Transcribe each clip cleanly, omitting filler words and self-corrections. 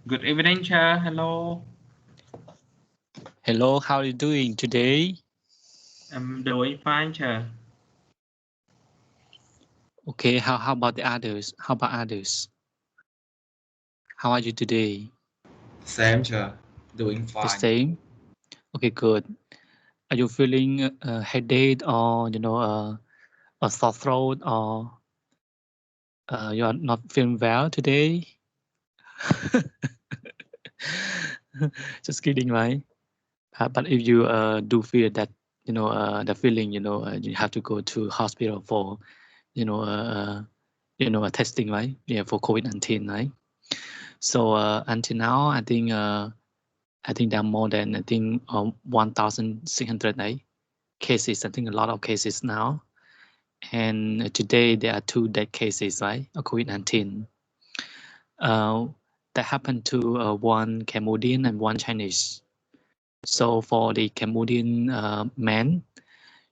Good evening, Chair. Hello. Hello, how are you doing today? I'm doing fine, Chair. Okay, how about the others? How about others? How are you today? Same, Chair. Doing The fine. same? Okay, good. Are you feeling a headache or a sore throat or you are not feeling well today? Just kidding, right? But if you do feel that the feeling, you have to go to hospital for a testing, right? Yeah, for COVID-19, right? So until now, I think there are more than 1,600 cases. I think a lot of cases now, and today there are 2 dead cases, right, of COVID-19. That happened to one Cambodian and one Chinese. So for the Cambodian man,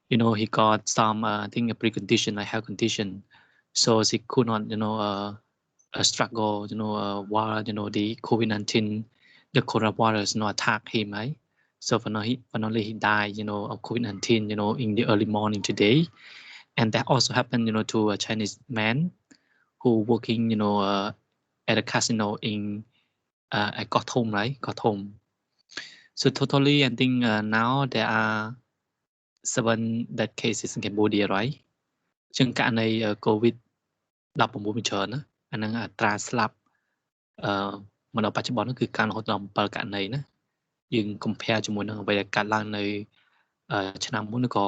he got some I think a precondition, like health condition, so he could not struggle while the COVID-19, the coronavirus attack him, right? So finally he died of COVID-19 in the early morning today. And that also happened to a Chinese man who working at a casino in at Kothom, right? Kothom. So totally I think now there are 7 dead cases in Cambodia, right? ចឹងករណី COVID 19វាច្រើនណាអាហ្នឹងអត្រាស្លាប់មកដល់បច្ចុប្បន្នគឺកើនរហូតដល់7ករណីណាយើង compare ជាមួយនឹងអ្វីដែលកើតឡើងនៅឆ្នាំមុនឬក៏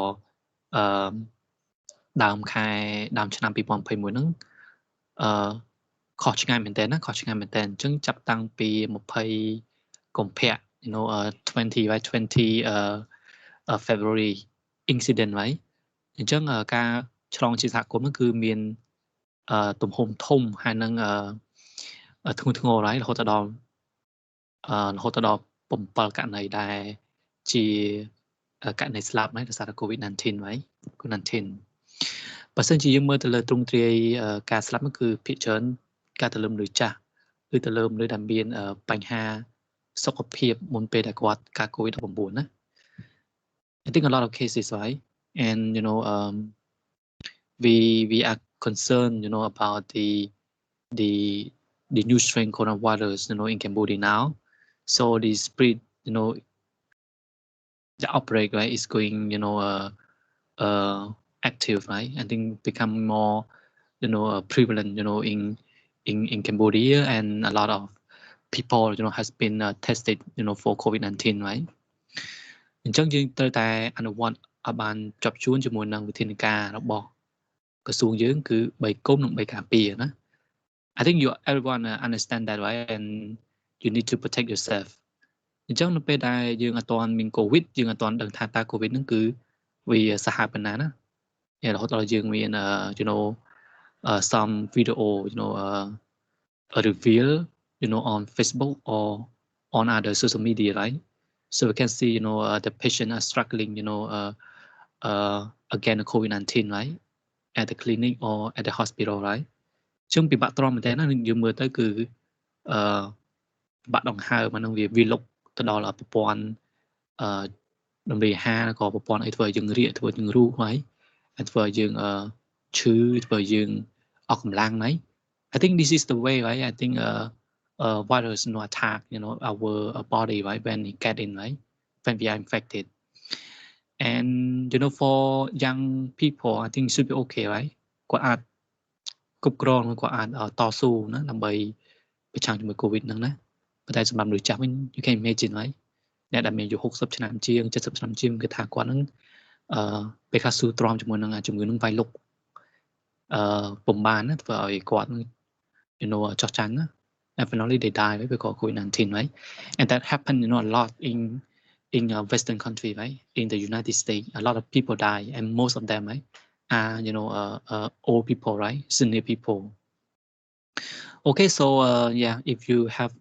ដើមឆ្នាំ2021ហ្នឹងខុសឆ្ងាយមែនតើណាខុសឆ្ងាយមែនតើអញ្ចឹងចាប់តាំងពី20កុម្ភៈ 20 right 20 February incident right អញ្ចឹងការឆ្លងជាសហគមន៍ហ្នឹងគឺមានទំហំធំហើយនឹងធ្ងន់ធ្ងរហើយរហូតដល់7ករណីដែលជាករណីស្លាប់ហើយដោយសារ COVID-19 ហើយ COVID-19 បើសិនជាយើងមើលទៅលើទ្រង់ទ្រាយការស្លាប់នោះគឺភាគច្រើនការទៅលើមនុស្សចាស់ឬទៅលើមនុស្សដែលមានបញ្ហាសុខភាពមុនពេលដែលគាត់កើត COVID-19 ណា I think a lot of cases right and we are concerned about the new strain coronavirus in Cambodia now. So the spread the outbreak right is going active, right? I think become more prevalent in Cambodia, and a lot of people has been tested for COVID-19 right អញ្ចឹងយើងត្រូវតែអនុវត្តឲ្យបានជាប់ជួនជាមួយនឹងវិធានការរបស់ក្រសួងយើងគឺ3គុំនិង3ការពារណា I think you everyone understand that right and you need to protect yourself អញ្ចឹងនៅពេលដែលយើងអត់ទាន់មាន COVID យើងអត់ទាន់ដឹងថាតើ COVID ហ្នឹងគឺវាសាហាវប៉ុណ្ណាណារហូតដល់យើងមានsome video reveal on Facebook or on other social media right so we can see the patient are struggling against COVID-19 right at the clinic or at the hospital right ចឹងពិបាកទ្រាំមែនតើណាយើងមើលទៅគឺបាក់ដង្ហើមអានឹងវាលុកទៅដល់ប្រព័ន្ធដំរីអាហារក៏ប្រព័ន្ធអីធ្វើឲ្យយើងរាកធ្វើឲ្យយើងរੂហើយធ្វើឲ្យយើងឈឺធ្វើឲ្យយើងអស់កម្លាំងហើយ I think this is the way right I think virus attack our body right when it get in right when we are infected and for young people I think should be okay right គាត់អាចគ្រប់គ្រងគាត់អាចតស៊ូណាដើម្បីប្រឆាំងជាមួយ COVID ហ្នឹងណាប៉ុន្តែសម្រាប់មនុស្សចាស់វិញ you can imagine right អ្នកដែលមានអាយុ60ឆ្នាំជាង70ឆ្នាំជាងគឺថាគាត់ហ្នឹងពេលខ្លះស៊ូទ្រាំជាមួយនឹងជំងឺហ្នឹងវាយលុកពុំបានណាធ្វើឲ្យគាត់ ចោះចាញ់ណា and finally they die right because COVID-19 right and that happened a lot in a western country right in the United States a lot of people die and most of them right are old people right senior people okay so yeah if you have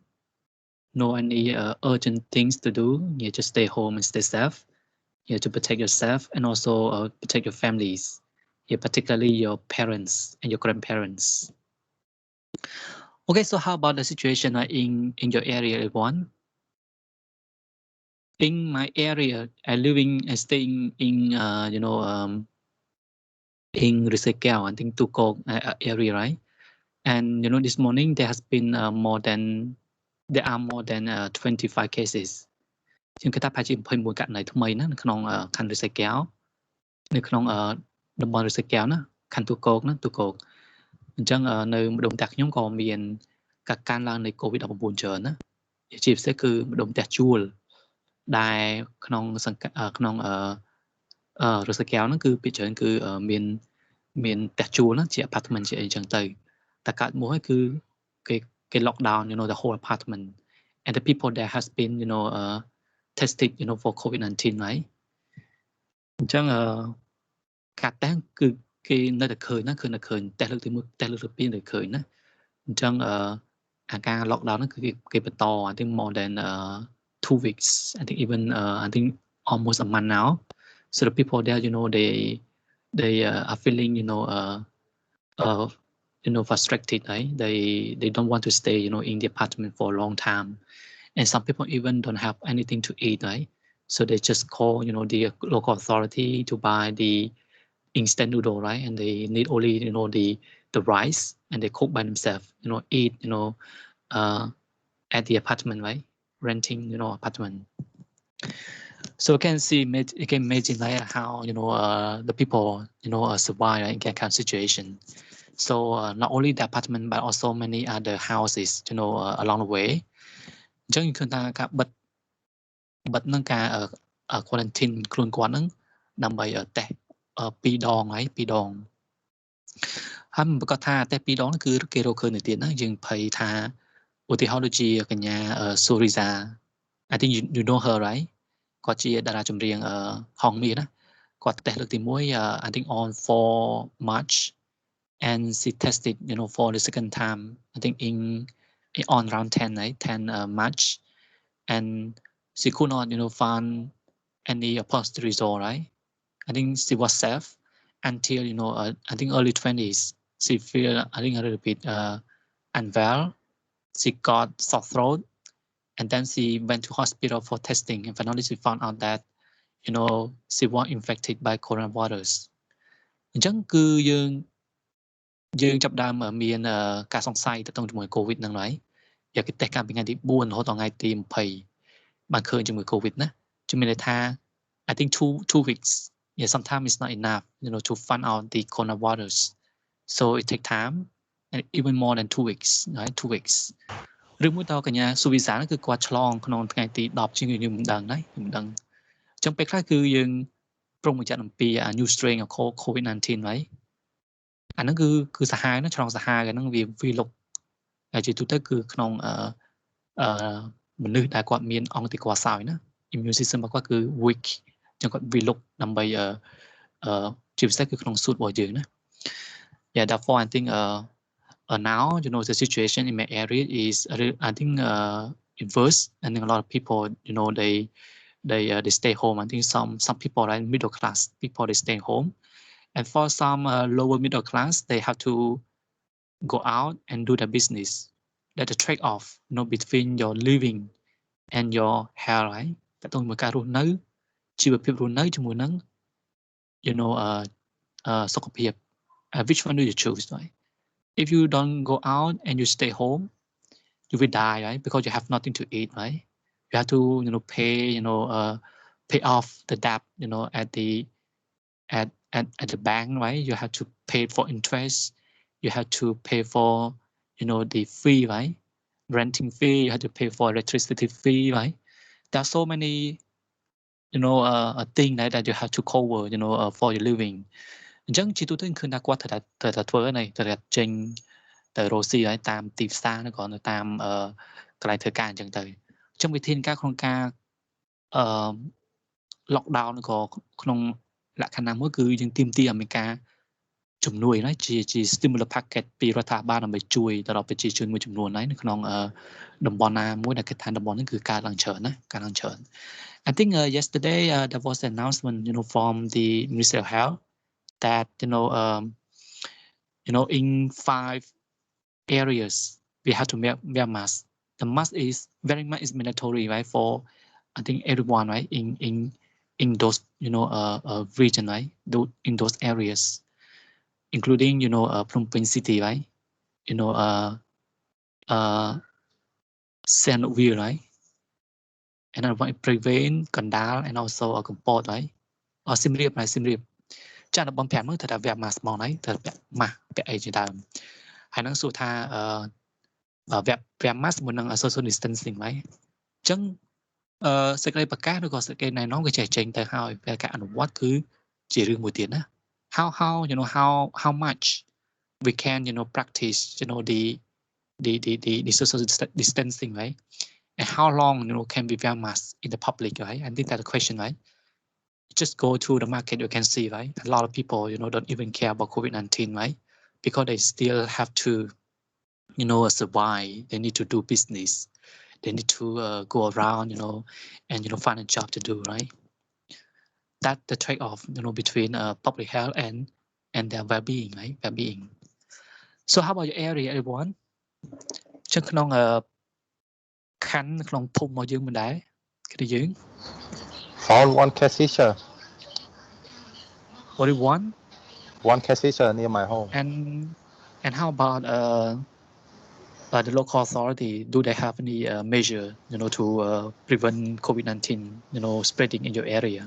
no any urgent things to do you just stay home and stay safe to protect yourself and also protect your families particularly your parents and your grandparents Okay, so how about the situation in your area, everyone? In my area, I staying in in Risegao, I think Tukok area, right? And this morning there has been there are more than 25 cases ជាងគេថាប្រហែលជា21ករណីថ្មីណានៅក្នុងខណ្ឌរិស័យកែវនៅក្នុងតំបន់រិស័យកែវណាខណ្ឌទូកោកណាទូកោកអញ្ចឹងនៅម្ដុំផ្ទះខ្ញុំក៏មានការកើនឡើងនៃ COVID-19 ច្រើនណាជាពិសេសគឺម្ដុំផ្ទះជួលដែលក្នុងក្នុងរិស័យកែវហ្នឹងគឺពីច្រើនគឺមានផ្ទះជួលណាជា apartment ជាអីចឹងទៅតែកើតមួយគឺគេ lock down the whole apartment and the people there has been tested for COVID-19 right អញ្ចឹងការតេស្តគឺគេនៅតែឃើញណាឃើញតេស្តលើកទី1តេស្តលើកទី2នៅឃើញណាអញ្ចឹងអាការ lockdown ហ្នឹងគឺគេបន្ត I think more than 2 weeks I think even I think almost a month now so the people there they are feeling frustrated right they don't want to stay in the apartment for a long time and some people even don't have anything to eat right so they just call the local authority to buy the instant noodle right and they need only the rice and they cook by themselves eat at the apartment right renting apartment so you can see you can imagine like how the people survive in that kind of situation so not only the apartment but also many other houses along the way អញ្ចឹងគឺថាការបិទនឹងការ quarantine ខ្លួនគាត់ហ្នឹងដើម្បីតេស្ត2ដងហើយ2ដងហើយមិនប្រកាសថាតេស្ត2ដងហ្នឹងគឺគេរកឃើញទៅទៀតណាយើងភ័យថាឧទាហរណ៍ដូចជាកញ្ញា Suriza I think you know her right គាត់ជាតារាចម្រៀងហងមាសណាគាត់តេស្តលើកទី1 I think on 4 March and she tested for the second time I think on around 10 right 10 March and she could not find any positive result right I think she was safe until I think early 20s she feel I think a little bit unwell she got sore throat and then she went to hospital for testing and finally she found out that she was infected by coronavirus អញ្ចឹងគឺយើងចាប់ដើមមានការសង្ស័យទៅជាមួយ COVID ហ្នឹងហើយយកគេតេស្តកាលពីថ្ងៃទី4រហូតដល់ថ្ងៃទី20បានឃើញជាមួយ COVID ណាជំនឿថា I think 2 weeks yeah sometimes it's not enough to find out the coronavirus so it take time and even more than 2 weeks right 2 weeks ឬមួយតកញ្ញាសុវិសាគឺគាត់ឆ្លងក្នុងថ្ងៃទី10ជាងយើងមិនដឹងណាខ្ញុំមិនដឹងអញ្ចឹងពេលខ្លះគឺយើងប្រុងប្រយ័ត្នអំពី new strain of COVID-19 ហើយអាហ្នឹងគឺសាហាវណាឆ្លងសាហាវហ្នឹងវាលុកហើយជាទូទៅគឺក្នុងមនុស្សដែលគាត់មានអង្គតិកសោយណា immune system របស់គាត់គឺ weak អញ្ចឹងគាត់វាលុកដើម្បីជាពិសេសគឺក្នុងសួតរបស់យើងណា yeah therefore I think now the situation in my area is I think inverse and a lot of people they stay home I think some people like middle class people they stay home and for some lower middle class they have to go out and do their business that the trade off between your living and your health right តើតើមួយការរស់នៅជីវភាពរស់នៅជាមួយនឹងសុខភាព which one do you choose right if you don't go out and you stay home you will die right because you have nothing to eat right you have to pay pay off the debt at the bank right you have to pay for interest you have to pay for the fee right renting fee you have to pay for electricity fee right there are so many thing that you have to cover for your living អញ្ចឹងជាទូទៅឃើញថាគាត់ត្រូវតែធ្វើហ្នឹងត្រូវតែចេញទៅរកស៊ីហើយតាមទីផ្សារឬក៏នៅតាមកន្លែងធ្វើការអញ្ចឹងទៅអញ្ចឹងវិធានការក្នុងការ lockdown ឬក៏ក្នុងលក្ខណៈមួយគឺយើងទាមទារឲ្យមានការជំនួយណាជា stimulus package ពីរដ្ឋាភិបាលដើម្បីជួយទៅដល់ប្រជាជនមួយចំនួនហើយនៅក្នុងតំបន់ណាមួយដែលគេថាតំបន់ហ្នឹងគឺកើតឡើងច្រើនណាកើតឡើងច្រើន I think yesterday there was an announcement from the Ministry of Health that in 5 areas we have to wear mask. The mask is very much is mandatory, right, for I think everyone, right, in those region, right, in those areas, including Phnom Penh city, right, San Luis, right, and prevent Kandal and also Kampot, right, or Siem Reap, right, Siem Reap. ចានៅបងប្រាប់មើលថាវាម៉ាស់មកហើយទៅម៉ាស់ពាក់អីជាដើមហើយនឹងសួរថាវាម៉ាស់មួយនឹង social distancing ហើយអញ្ចឹងសេចក្តីប្រកាសឬក៏សេចក្តីណែនាំវាចេះចេញទៅហើយពេលការអនុវត្តគឺជារឿងមួយទៀតណា how much we can practice the social distancing, right, and how long can we wear mask in the public, right? I think that's the question, right? Just go to the market, you can see, right, a lot of people don't even care about COVID-19, right, because they still have to survive. They need to do business, they need to go around and find a job to do, right? That the trade-off between public health and their well-being, right, well-being. So how about your area, everyone? ចឹងក្នុងខណ្ឌក្នុងភូមិរបស់យើងមិនដែរគឺយើង Found one case teacher. Only one case teacher near my home. And how about the local authority? Do they have any measure to prevent COVID-19 spreading in your area?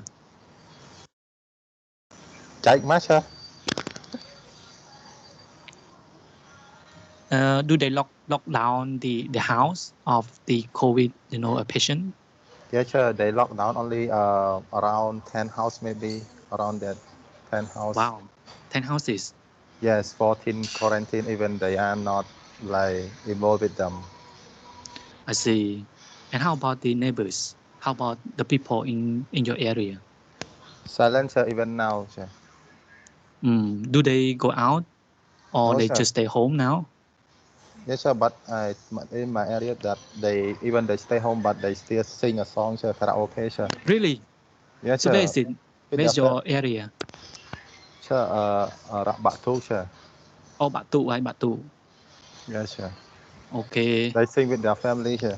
Jake Masha. Do they lock down the house of the COVID patient? Yes, sir. They lock down only around 10 house, maybe around that 10 house. Wow, 10 houses. Yes, 14 quarantine. Even they are not like involved with them. I see. And how about the neighbors? How about the people in your area? Silent, sir, even now, sir. Do they go out or No, they sir. just stay home now? Yes, sir. But in my area, that they stay home, but they still sing a song, sir, karaoke, sir. Really? Yes, So sir. where is it? Where's your area? Sir, Batu, sir. Oh, Batu, right? Batu. Yes, sir. Okay. They sing with their family, sir.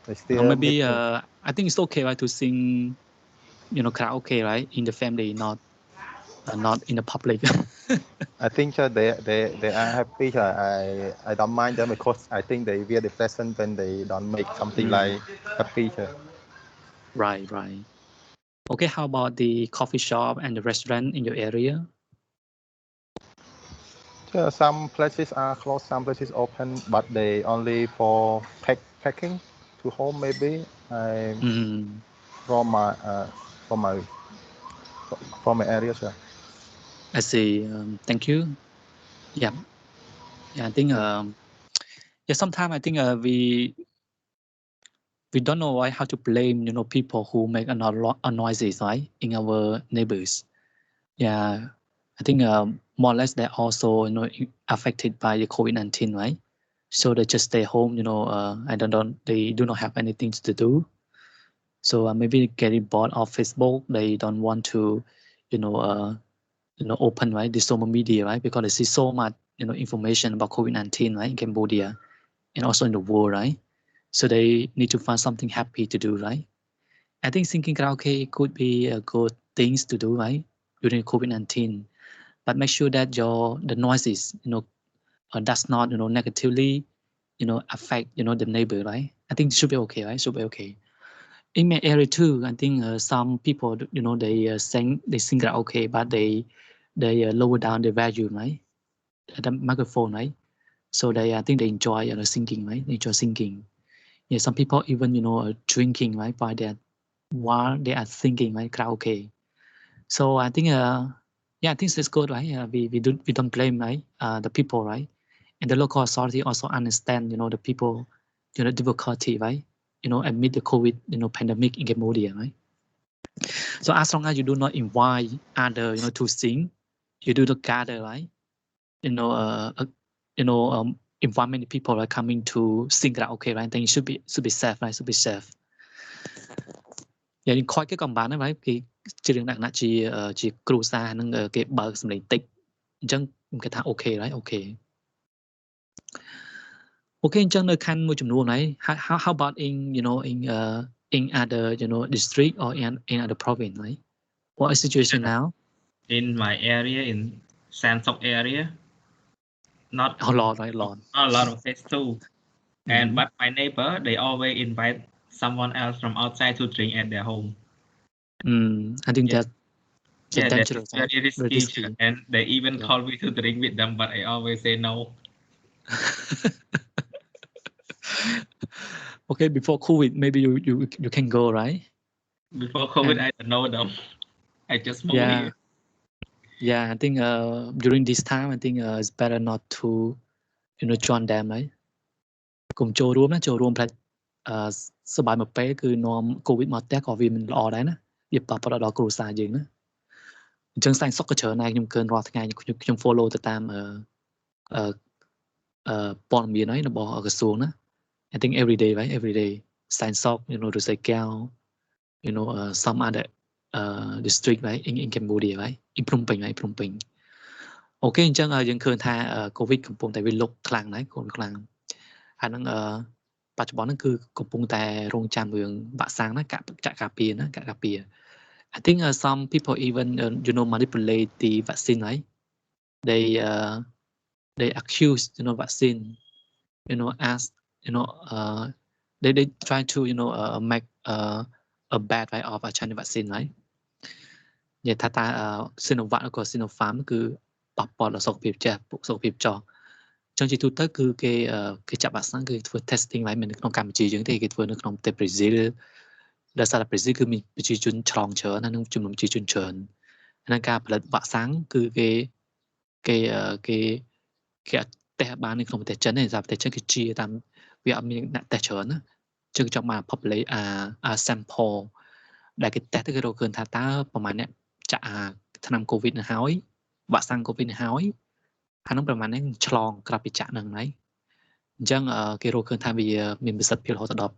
They still Maybe I think it's okay, right, to sing karaoke, right, in the family, not in the public. I think they are happy. I don't mind them because I think they really pleasant when they don't make something like happy. Right. Okay, how about the coffee shop and the restaurant in your area? Some places are closed, some places open, but they only for packing to home maybe. From my area, sir. I see. Thank you. Yeah. I think sometimes I think we don't know how to blame people who make a noises, right, in our neighbors. Yeah, I think more or less they're also affected by the COVID-19, right? So they just stay home, they do not have anything to do. So maybe getting bored of Facebook, they don't want to open, right, the social media, right, because they see so much information about COVID-19, right, in Cambodia and also in the world, right? So they need to find something happy to do, right? I think singing karaoke could be a good things to do, right, during COVID-19, but make sure that the noises does not negatively affect the neighbor, right? I think it should be okay, right? Should be okay. In my area too, I think some people they sing karaoke, but they lower down the volume, right, the microphone, right? So I think they enjoy singing, right? They enjoy singing. Yeah, some people even drinking, right, while they are singing, right, karaoke. So I think I think it's good, right? We don't blame, right, the people, right, and the local authority also understand the people difficulty, right, amid the COVID pandemic in Cambodia, right? So as long as you do not invite other to sing, you do not gather, right, invite many people are coming to sing karaoke, right? Then it should be safe, right? Should be safe. យ៉ាងខ້ອຍគេក៏បានដែរ right? គេជារឿងដាក់ជាគ្រូសានឹងគេបើកសម្លេងតិចអញ្ចឹងខ្ញុំគិតថាអូខេ right? អូខេ Okay អញ្ចឹងនៅខណ្ឌមួយចំនួនហើយ how about in in other district or in other province right what is the situation now In my area, in Samsung area, not a lot right a lot a lot of cases too. And but my neighbor, they always invite someone else from outside to drink at their home. I think Yeah. that's Yeah, that's dangerous very risky, and they even call me to drink with them, but I always say no. Okay before COVID maybe you can go right Before COVID, I don't know them. I just moved here. Yeah I think during this time I think it's better not to join them right កុំចូលរួមណាចូលរួមផ្លាច់សបាយមួយពេលគឺនាំ COVID មកផ្ទះក៏វាមិនល្អដែរណាវាប៉ះពាល់ដល់គ្រួសារយើងណាអញ្ចឹងសាញ់សុខក៏ច្រើនដែរខ្ញុំឃើញរាល់ថ្ងៃខ្ញុំ follow ទៅតាមព័ត៌មានហើយរបស់ក្រសួងណា I think every day right every day សាញ់សុខឬសៃកែវsome other district right in Cambodia right in Phnom Penh right Phnom Penh អូខេអញ្ចឹងយើងឃើញថា COVID កំពុងតែវាលុកខ្លាំងណាស់ខ្លាំងហើយនឹងបច្ចុប្បន្នហ្នឹងគឺកំពុងតែរងចាំរឿងវ៉ាក់សាំងណាចាក់ការពារណាការពារ I think some people even manipulate the vaccine right they accuse vaccine as they try to make a bad right of a Chinese vaccine right និយាយថាតើ Sinovac ឬក៏ Sinopharm គឺប៉ះពាល់ដល់សុខភាពចាស់សុខភាពចោះចឹងជាទូទៅគឺគេចាប់វ៉ាក់សាំងគឺធ្វើ testing ហើយមិននៅក្នុងកម្ពុជាយើងទេគេធ្វើនៅក្នុងប្រទេសប្រេស៊ីលដោយសារតែប្រេស៊ីលគឺមានប្រជាជនឆ្លងច្រើនហើយនឹងចំនួនប្រជាជនច្រើនហើយការផលិតវ៉ាក់សាំងគឺគេតេស្តបាននៅក្នុងប្រទេសចិនទេដោយសារប្រទេសចិនគេជាតាមវាអត់មានអ្នកតេស្តច្រើនណាចឹងចង់មក populate sample ដែលគេតេស្តទៅគេរកឃើញថាតើប្រហែលអ្នកចាក់ថ្នាំ COVID ទៅហើយវ៉ាក់សាំង COVID ទៅហើយអានោះប្រហែលហ្នឹងឆ្លងក្រៅពីចាក់ហ្នឹងហើយអញ្ចឹងគេរកឃើញថាវាមានប្រសិទ្ធភាពរហូតដល់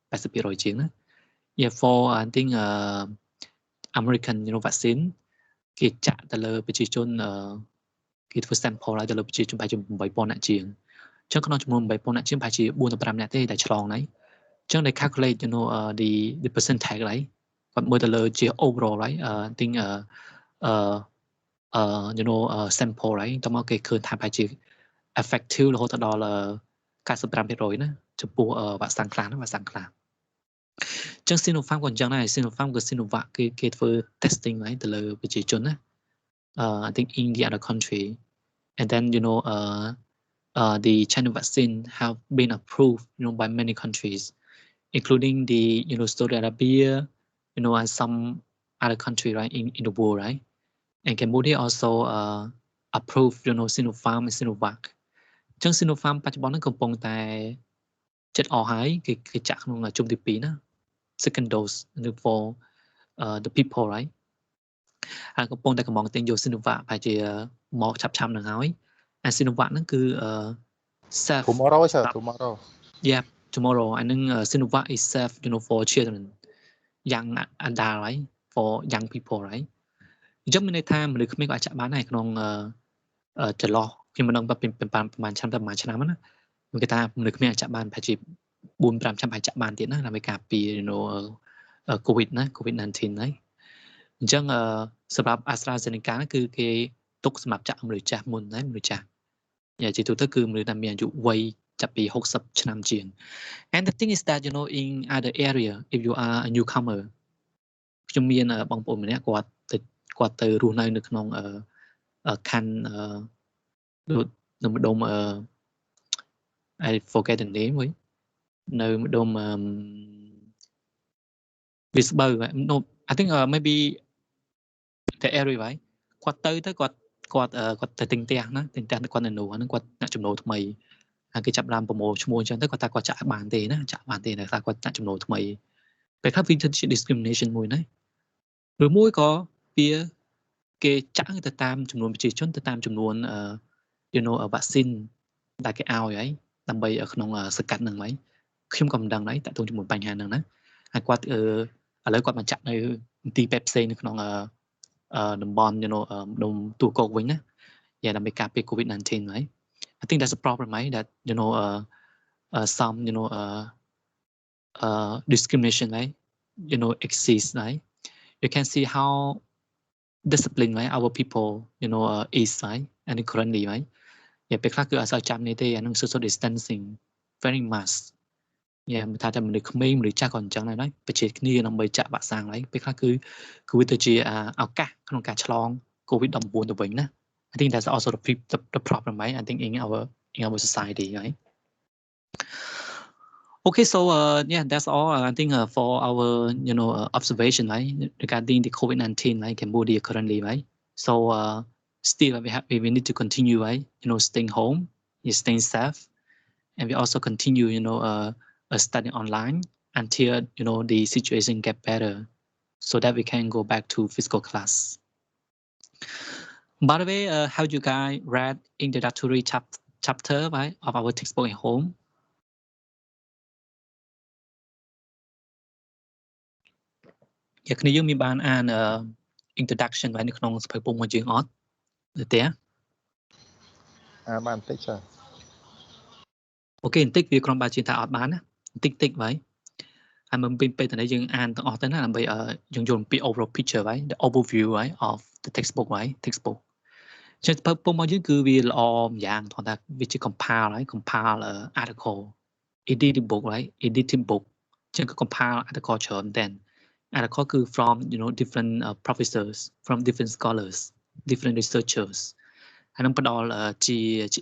80% ជាងណា Yeah for I think American vaccine គេចាក់ទៅលើប្រជាជនគេធ្វើ sample ហើយទៅលើប្រជាជនប្រហែលជា 8,000 នាក់ជាងអញ្ចឹងក្នុងចំនួន 8,000 នាក់ជាងប្រហែលជា 4 ទៅ 5 នាក់ទេដែលឆ្លងហើយអញ្ចឹង they calculate the percentage ហើយគាត់មើលទៅលើជា overall right I think sample ហើយតមកគេឃើញថាប្រហែលជា effective រហូតដល់ 95% ណាចំពោះវ៉ាក់សាំងខ្លះណាវ៉ាក់សាំងខ្លះអញ្ចឹង Sinopharm ក៏អញ្ចឹងដែរ Sinopharm ក៏ Sinovac គេធ្វើ testing ហើយទៅលើប្រជាជនណាI think in the other country and then the China vaccine have been approved by many countries including the Saudi Arabia and some other country right in the world right and Cambodia also approved Sinopharm and Sinovac អញ្ចឹង Sinopharm បច្ចុប្បន្នហ្នឹងកំពុងតែចិត្តអស់ហើយគេចាក់ក្នុងជុំទី2ណា second dose for the people right ហើយកំពុងតែកំងទិញយក Sinovac ប្រហែលជាមកឆាប់នឹងហើយ and Sinovac ហ្នឹងគឺ safe tomorrow sir tomorrow yeah tomorrow អានឹង Sinovac is safe for children young adult right for young people right អញ្ចឹងមានន័យថាមនុស្សក្មេងក៏អាចចាក់បានដែរក្នុងចន្លោះខ្ញុំមិនដឹងប្រហែលឆ្នាំតែប្រហែលឆ្នាំណាខ្ញុំគេថាមនុស្សក្មេងអាចចាក់បានប្រហែលជា 4-5 ឆ្នាំអាចចាក់បានទៀតណាដើម្បីការពារCOVID ណា COVID-19 ហើយអញ្ចឹងសម្រាប់ AstraZeneca គឺគេទុកសម្រាប់ចាក់មនុស្សចាស់មុនណាមនុស្សចាស់និយាយជាទូទៅគឺមនុស្សដែលមានអាយុវ័យចាប់ពី60ឆ្នាំជាង and the thing is that in other area if you are a newcomer ខ្ញុំមានបងប្អូនម្នាក់គាត់ទៅរស់នៅក្នុងខណ្ឌនៅម្ដុំI forget the name វិញនៅម្ដុំវាស្បូវ no I think maybe the area ហ្នឹងគាត់ទៅគាត់ទៅទិញផ្ទះណាទិញផ្ទះគាត់នៅនោះហ្នឹងគាត់អ្នកចំណូលថ្មីហើយគេចាប់ដើមប្រមូលឈ្មោះអញ្ចឹងទៅគាត់ថាគាត់ចាក់បានទេណាចាក់បានទេតែថាគាត់អ្នកចំណូលថ្មីពេលខ្លះវាជា discrimination មួយណាឬមួយក៏វាគេចាក់ទៅតាមចំនួនប្រជាជនទៅតាមចំនួនvaccine ដែលគេឲ្យហើយដើម្បីក្នុងសកាត់ហ្នឹងហើយខ្ញុំក៏មិនដឹងដែរតាក់ទងជាមួយបញ្ហាហ្នឹងណាហើយគាត់ឥឡូវគាត់មកចាក់នៅទីពេទ្យផ្សេងនៅក្នុងតំបន់ដុំទូកោកវិញណាដើម្បីការពារ COVID-19 ហើយ I think that's a problem right that some discrimination, right? Exists, right? You can see how disciplined, right, our people is, right, and currently, right? Yeah, ពេលខ្លះគឺអត់សូវចាំនេះទេអានឹង social distancing very much មិនថាតែមនុស្សក្មេងមនុស្សចាស់ក៏អញ្ចឹងដែរប្រជែកគ្នាដើម្បីចាក់វ៉ាក់សាំងហើយពេលខ្លះគឺវាទៅជាឱកាសក្នុងការឆ្លង COVID-19 ទៅវិញណា I think that's also the problem, right? I think in our society, right? Okay, so yeah, that's all. I think for our observation, right, regarding the COVID-19, right, Cambodia currently, right? So still we need to continue, right? Staying home, staying safe, and we also continue, studying online until the situation get better, so that we can go back to physical class. By the way, how you guys read introductory chapter, right, of our textbook at home? Yeah, គ្នាយើងមានបានអាន introduction នៅក្នុងសភៅពុំរបស់យើងអត់ទេបានបន្តិចចាអូខេបន្តិចវាគ្រាន់បើជាថាអត់បានណាបន្តិចហើយហើយមិនពេលតែយើងអានទាំងអស់ទៅណាដើម្បីយើងយល់អំពី overall picture, right? The overview, right, of the textbook, right? Textbook ចឹងសភៅពុំរបស់យើងគឺវាល្អម្យ៉ាងថតថាវាជា compile, right? Compile article, edited book, right? Edited book ចឹងគឺ compile article ច្រើនតែនarticle គឺ from different professors, from different scholars, different researchers ហើយនឹងផ្ដល់ជា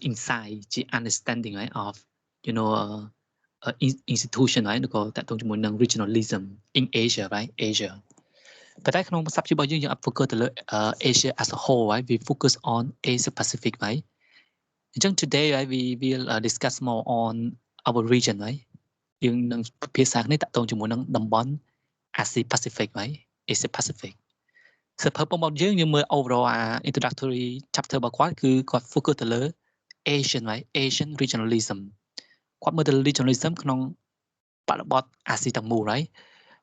insight ជា understanding, right, of institution, right, ក៏តាក់ទងជាមួយនឹង regionalism in Asia, right? Asia ប៉ុន្តែក្នុង subject របស់យើងអត់ focus ទៅលើ Asia as a whole, right? We focus on Asia Pacific, right? អញ្ចឹង today, right, we will discuss more on our region, right? យើងនឹងពិភាក្សាគ្នាតាក់ទងជាមួយនឹងតំបន់ Asia Pacific, right? Asia Pacific សភៅពុំរបស់យើងមើល overall introductory chapter របស់គាត់គឺគាត់ focus ទៅលើ Asian, right? Asian regionalism គាត់មើលទៅលើ regionalism ក្នុងបរិបទ Asia ទាំងមូល right?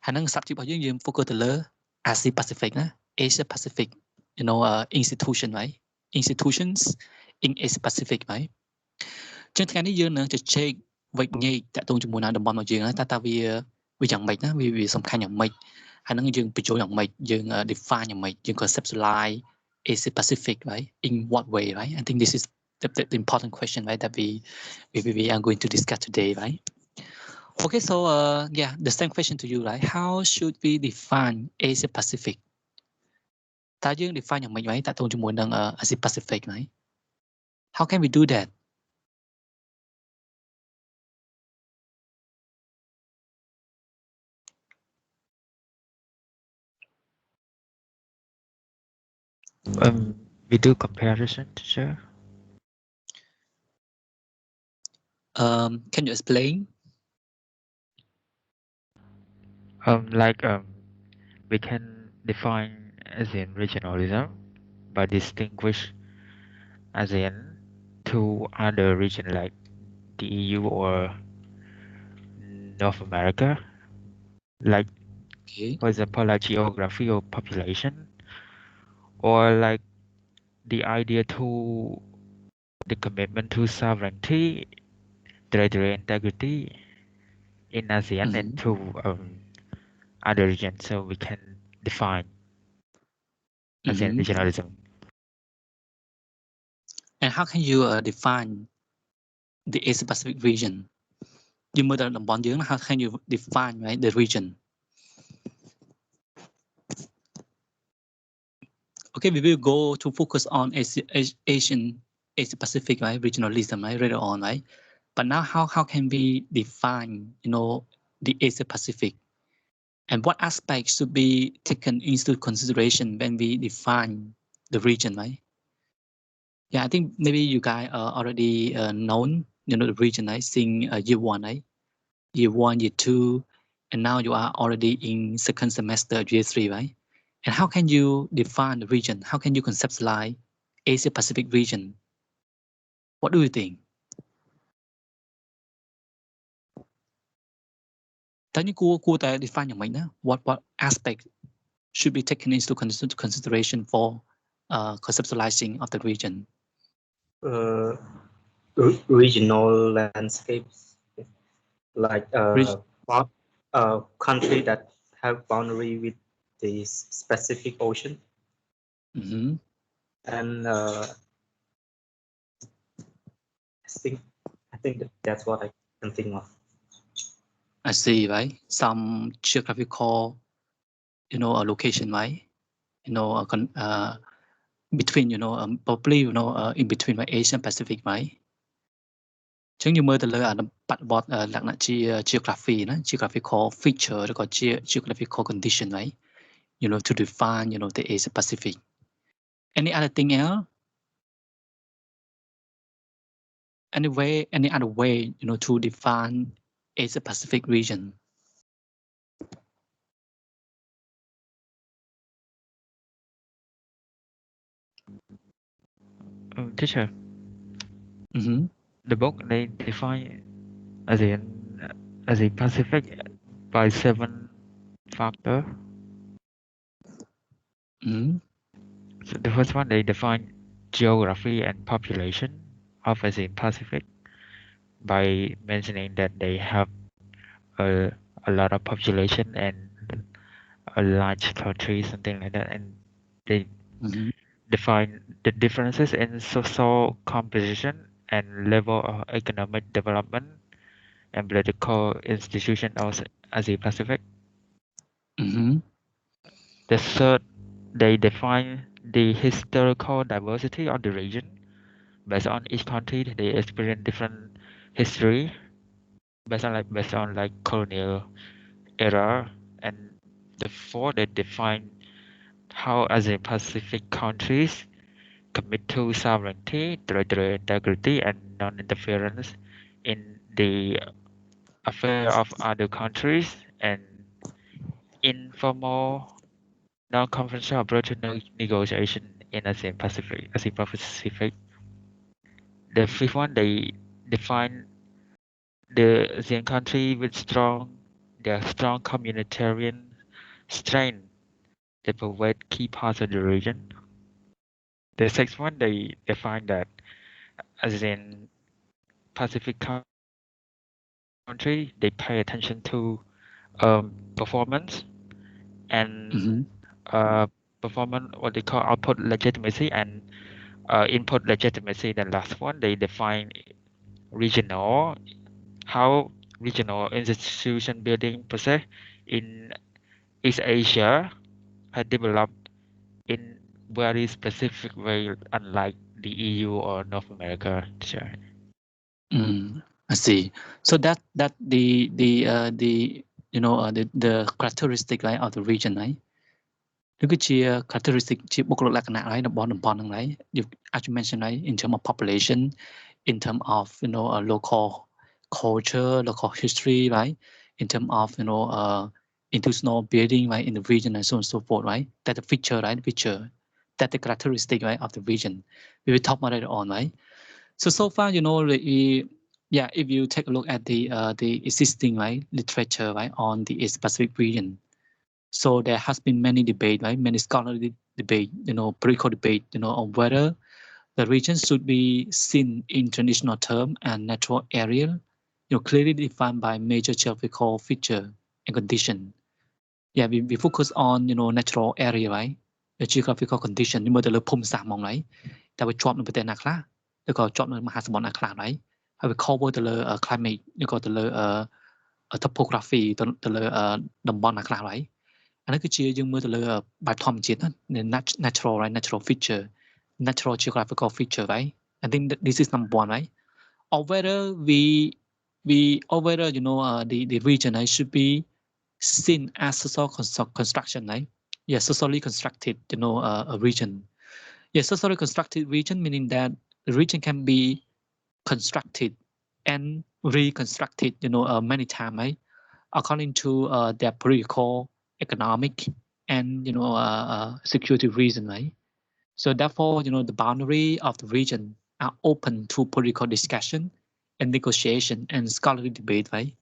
ហើយនឹង subject របស់យើង focus ទៅលើ Asia Pacific ណា Asia Pacific, institution, right? Institutions in Asia Pacific, right? ចឹងថ្ងៃនេះយើងនឹងជជែកវិជ្ជាតាក់ទងជាមួយនឹងតំបន់របស់យើងតើវាយ៉ាងម៉េចណាវាសំខាន់យ៉ាងម៉េចហើយនឹងយើងបញ្ចូលយ៉ាងម៉េចយើង define យ៉ាងម៉េចយើង conceptualize Asia Pacific, right? In what way, right? I think this is the important question, right, that we are going to discuss today, right? Okay, so yeah, the same question to you, right? How should we define Asia Pacific? តើយើង define យ៉ាងម៉េច right តាក់ទងជាមួយនឹង Asia Pacific, right? How can we do that? We do comparison, sure. Can you explain? We can define ASEAN regionalism by distinguish ASEAN to other regions like the EU or North America, like for example, like geography or population, or like the idea to the commitment to sovereignty, territorial integrity in ASEAN and to other regions. So we can define ASEAN regionalism. And how can you define the Asia Pacific region? Youមើលដល់តំបន់យើង how can you define, right, the region? Okay, we will go to focus on Asia Pacific, right, regionalism, right, later on, right? But now how can we define, the Asia Pacific? And what aspects should be taken into consideration when we define the region, right? Yeah, I think maybe you guys are already known, the region, right? Seeing year 1, right? Year 1, year 2, and now you are already in second semester, year 3, right? And how can you define the region? How can you conceptualize Asia Pacific region? What do you think? តើគួរតែ define យ៉ាងម៉េចណា What aspect should be taken into consideration for conceptualizing of the region? Regional landscapes. like country that have boundary with the Pacific Ocean. And I think that's what I can think of. I see, right? Some geographical, a location, right? Between, probably, in between my Asian Pacific, right? Chứ như mơ từ lời bạn bọt lạc nạ geography, geographical feature, rồi có geographical condition, right? To define, the Asia Pacific. Any other thing else? Any other way, to define Asia Pacific region? Teacher. The book they define as a Pacific by 7 factors. So the first one, they define geography and population of ASEAN Pacific by mentioning that they have a lot of population and a large country, something like that, and they define the differences in social composition and level of economic development and political institution of ASEAN Pacific. The third, they define the historical diversity of the region. Based on each country, they experience different history based on colonial era. And the fourth, they define how ASEAN Pacific countries commit to sovereignty, territorial integrity, and non-interference in the affair of other countries, and informal non-confrontational approach to negotiation in ASEAN Pacific. The fifth one, they define the ASEAN country with strong communitarian strength that provide key parts of the region. The sixth one, they define that ASEAN Pacific country, they pay attention to performance and performance, what they call output legitimacy and input legitimacy. The last one, they define how regional institution building process in East Asia has developed in very specific way, unlike the EU or North America. Sure. I see. So that the characteristic, right, of the region, right? Look at your characteristic, right, the bottom, right? You actually mentioned, right, in terms of population, in terms of local culture, local history, right? In terms of institutional building, right, in the region, and so on and so forth, right? That's a feature, right? That's the characteristic, right, of the region. We will talk about it on, right? So far, if you take a look at the existing, right, literature, right, on the Asia Pacific region, so there has been many debate, right, many scholarly debate, political debate, on whether the region should be seen in traditional term and natural area, clearly defined by major geographical feature and condition. Yeah, we focus on natural area, right, the geographical condition. Nhưng mà từ lời phum sả mong đấy, ta phải chọn một bên nào khác,แล้วก็chọn một mหาสมุทรnào khác đấy, hay phải cover từ lời climate, แล้วก็từ lời topography từ lờiតំបន់nào khác đấy. អានេះគឺជាយើងមើលទៅលើបែបធម្មជាតិណា natural, right, natural feature, natural geographical feature, right? I think that this is number one, right? Or whether the region, right, should be seen as social construction, right? Yeah, socially constructed, a region. Yeah, socially constructed region, meaning that the region can be constructed and reconstructed, many times, right? According to their political, economic, and security reason, right? So therefore, the boundary of the region are open to political discussion and negotiation and scholarly debate, right?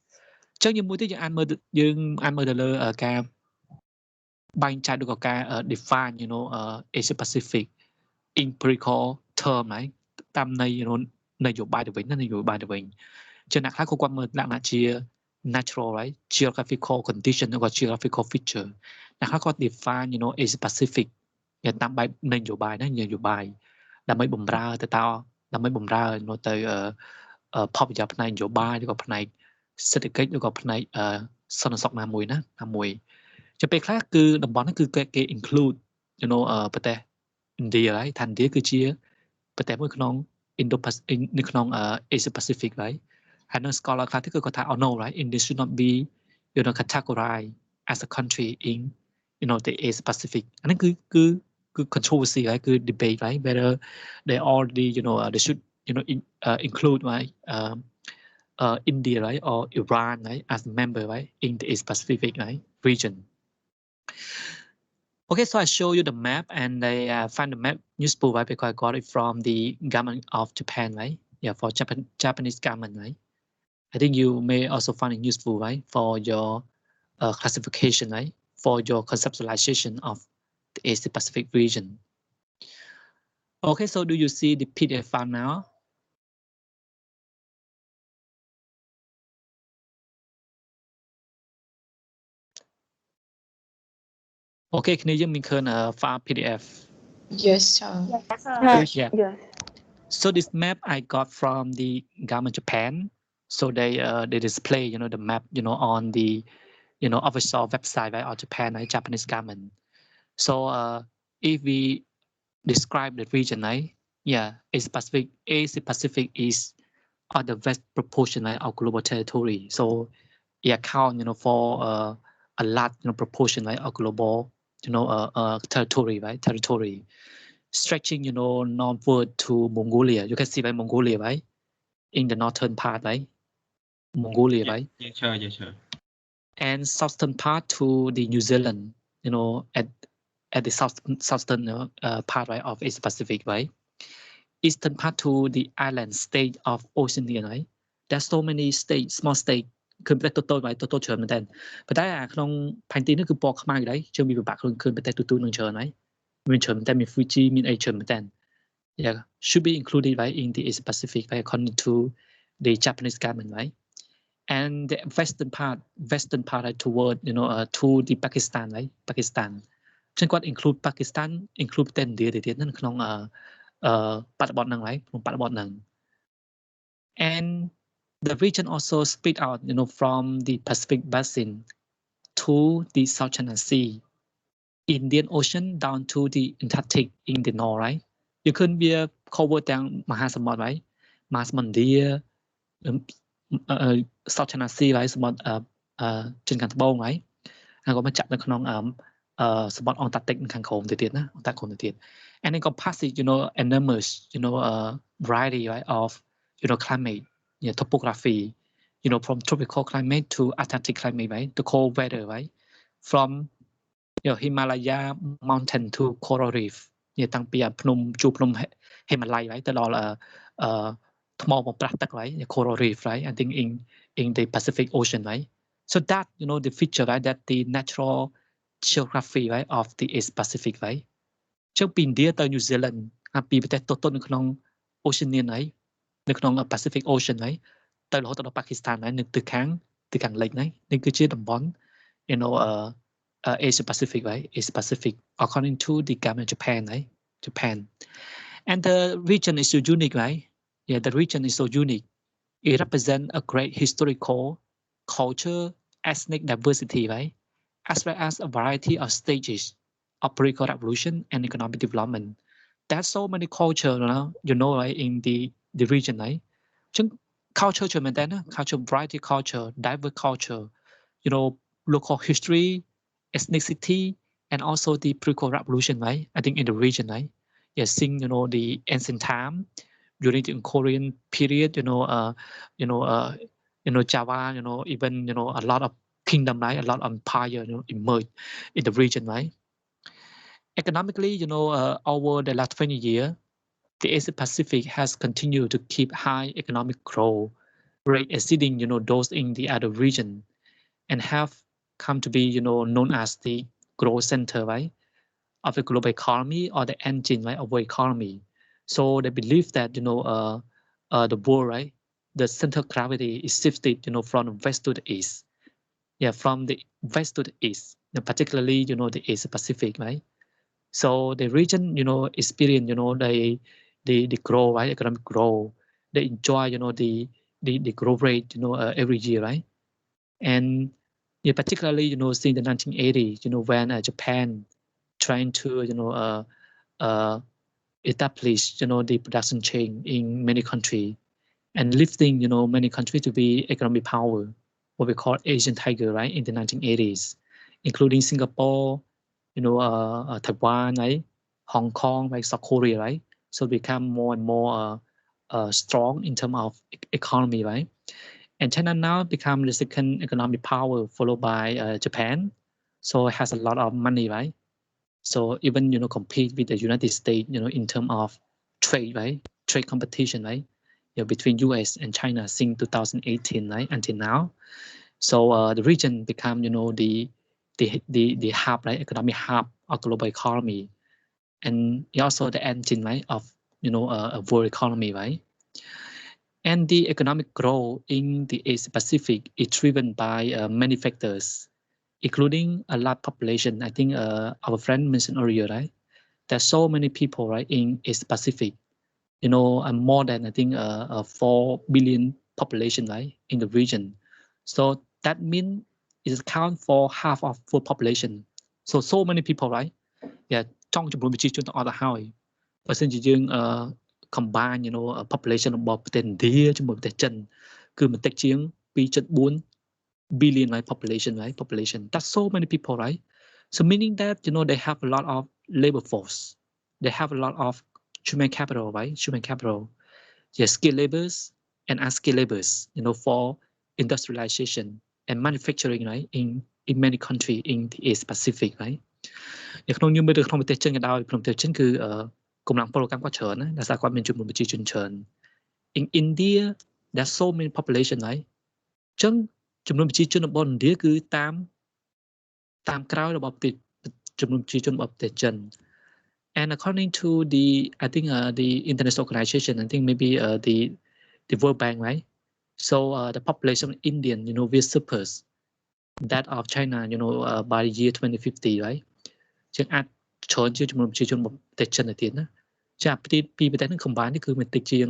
ចឹងយើងមួយទៀតយើងអាចមើលទៅលើការបែងចែកឬក៏ការ define Asia Pacific in political term, right? តាមន័យនយោបាយទៅវិញណានយោបាយទៅវិញចឹងអ្នកខ្លះក៏គាត់មើលលក្ខណៈជា natural, right, geographical condition or geographical feature นะเขาก็ define you know Asia Pacific อย่างตามใบนโยบายนะนโยบายដើម្បីបំរើទៅតដើម្បីបំរើនៅទៅផលប្រយោជន៍ផ្នែកនយោបាយឬក៏ផ្នែកសេដ្ឋកិច្ចឬក៏ផ្នែកសន្តិសុខណាមួយជាពេលខ្លះគឺតំបន់ហ្នឹងគឺគេ include you know ប្រទេសឥណ្ឌាហើយថាឥណ្ឌាគឺជាប្រទេសមួយក្នុង Indo-Pacific នៅក្នុង Asia Pacific ហើយហើយនៅ scholar ខ្លះទៀតគឺគាត់ថា oh no right India should not be you know categorized as a country in you know the Asia Pacific អាហ្នឹងគឺ controversy ហើយគឺ debate right whether they already you know they should you know include right India right or Iran right as a member right in the Asia Pacific right region. Okay, so I show you the map and I find the map useful right because I got it from the government of Japan right, yeah, for Japanese government right. I think you may also find it useful right for your classification right, for your conceptualization of the Asia Pacific region. Okay, so do you see the PDF file now? Okay, គ្នាយើងមានឃើញ file PDF. Yes, sir. Yeah. So this map I got from the government Japan. So they display you know the map you know on the you know official website right, of Japan right, Japanese government. So if we describe the region right, yeah, Asia Pacific is on the vast proportion right, of global territory. So it account you know for a large you know proportion right, of global you know territory right, stretching you know northward to Mongolia. You can see by Mongolia right, in the northern part right, Mongolia right. Yeah, sure. And southern part to the New Zealand, you know, at the southern part right, of Asia Pacific, right? Eastern part to the island state of Oceania, right? There's so many states, small states. គឺប្រទេសតូចៗ right តូចៗច្រើនមែនតើប៉ុន្តែអាក្នុងផែនទីនេះគឺពណ៌ខ្មៅដែរជើងមានពិបាកឃើញប្រទេសទូនឹងច្រើនហើយមានច្រើនមែនតើមាន Fiji មានអីច្រើនមែនតើ yeah should be included right in the Asia Pacific right, according to the Japanese government right. And the western part right, toward you know to the Pakistan right, Pakistan ចឹងគាត់ include Pakistan include ប្រទេសឥណ្ឌាទៅទៀតនៅក្នុងបរិបទហ្នឹងហើយក្នុងបរិបទហ្នឹង and the region also split out you know from the Pacific Basin to the South China Sea, Indian Ocean down to the Antarctic in the north right. យើងឃើញវា cover ទាំងមហាសមុទ្រ right, មហាសមុទ្រឥណ្ឌាSouth China Sea ហើយសមុទ្រចិនខាងត្បូងហើយហើយក៏មកចាក់នៅក្នុងសមុទ្រអង់តាក់ទិកខាងក្រោមទៅទៀតណាអង់តាក់ក្រោមទៅទៀត and then encompasses you know enormous you know variety right, of you know climate, yeah, topography, you know from tropical climate to Arctic climate right, the cold weather right, from you know Himalaya mountain to coral reef, yeah, តាំងពីភ្នំជួរភ្នំ Himalaya right ទៅដល់ថ្មបំប្រះទឹក right, coral reef right, I think in the Pacific Ocean right. So that you know the feature right, that the natural geography right, of the Asia Pacific right. ចឹងពីឥណ្ឌាទៅ New Zealand ពីប្រទេសតូចៗនៅក្នុង Oceania ហើយនៅក្នុង Pacific Ocean ហើយទៅរហូតដល់ Pakistan ហើយនៅទិសខាងលិចហើយនេះគឺជាតំបន់ you know Asia Pacific right, Asia Pacific according to the government Japan right, Japan. And the region is so unique right, yeah, the region is so unique. It represents a great historical, culture, ethnic diversity right, as well as a variety of stages of political revolution and economic development. There's so many culture you know right, in the region right. ចឹង culture ច្រើនមែនតើណា culture variety culture, diverse culture, you know local history, ethnicity, and also the political revolution right, I think in the region right. Yeah, seeing you know the ancient time during the Korean period, you know Java, you know even you know a lot of kingdom right, a lot of empire you know emerged in the region right. Economically, you know over the last 20 years, the Asia Pacific has continued to keep high economic growth rate exceeding you know those in the other region, and have come to be you know known as the growth center right, of the global economy, or the engine right, of the economy. So they believe that you know the world right, the center of gravity is shifted, from the west to the east. Yeah, from the west to the east, particularly, the Asia Pacific, right? So the region, experience, the grow, right? Economic growth. They enjoy, the growth rate, every year, right? And particularly, since the 1980s, when Japan trying to, establish, the production chain in many countries and lifting, many countries to be economic power, what we call Asian tiger, right? In the 1980s, including Singapore, Taiwan, right? Hong Kong, like South Korea, right? So become more and more strong in terms of economy, right? And China now become the second economic power, followed by Japan. So it has a lot of money, right? So even, compete with the United States, in terms of trade, right? Trade competition, right? Between US and China since 2018, right? Until now. So the region become, the hub, right? Economic hub of global economy. And also the engine, right? Of, a world economy, right? And the economic growth in the Asia Pacific is driven by many factors, including a large population. I think our friend mentioned earlier, right? There's so many people, right, in Asia Pacific, more than, I think, 4 billion population, right, in the region. So that means it accounts for half of full population. So many people, right? Yeah, trongចំនួនប្រជាជនទាំងអស់ទៅហើយបើសិនជាយើង combine, population របស់ប្រទេសឥណ្ឌាជាមួយប្រទេសចិនគឺមិនតិចជាង 2.4 billion, right, population, right? Population. That's so many people, right? So meaning that, they have a lot of labor force. They have a lot of human capital, right? Human capital. Yeah, skilled labors and unskilled labors, for industrialization and manufacturing, right? In many countries in the Asia Pacific, right? ក្នុងខ្ញុំមើលទៅក្នុងប្រទេសចិនក៏ដោយក្នុងប្រទេសចិនគឺកម្លាំងពលកម្មគាត់ច្រើនណាដោយសារគាត់មានចំនួនប្រជាជនច្រើន In India there's so many population, right? អញ្ចឹងចំនួនប្រជាជនរបស់ឥណ្ឌាគឺតាមក្រោយរបស់ចំនួនប្រជាជនរបស់ប្រទេសចិន And according to the, I think, the international organization, I think maybe the World Bank, right? So the population of Indian, will surpass that of China, by the year 2050, right? ជាងអាចច្រើនជាងចំនួនប្រជាជនរបស់ប្រទេសចិនទៅទៀតណាចាពីប្រទេសហ្នឹង combine នេះគឺមានតិចជាង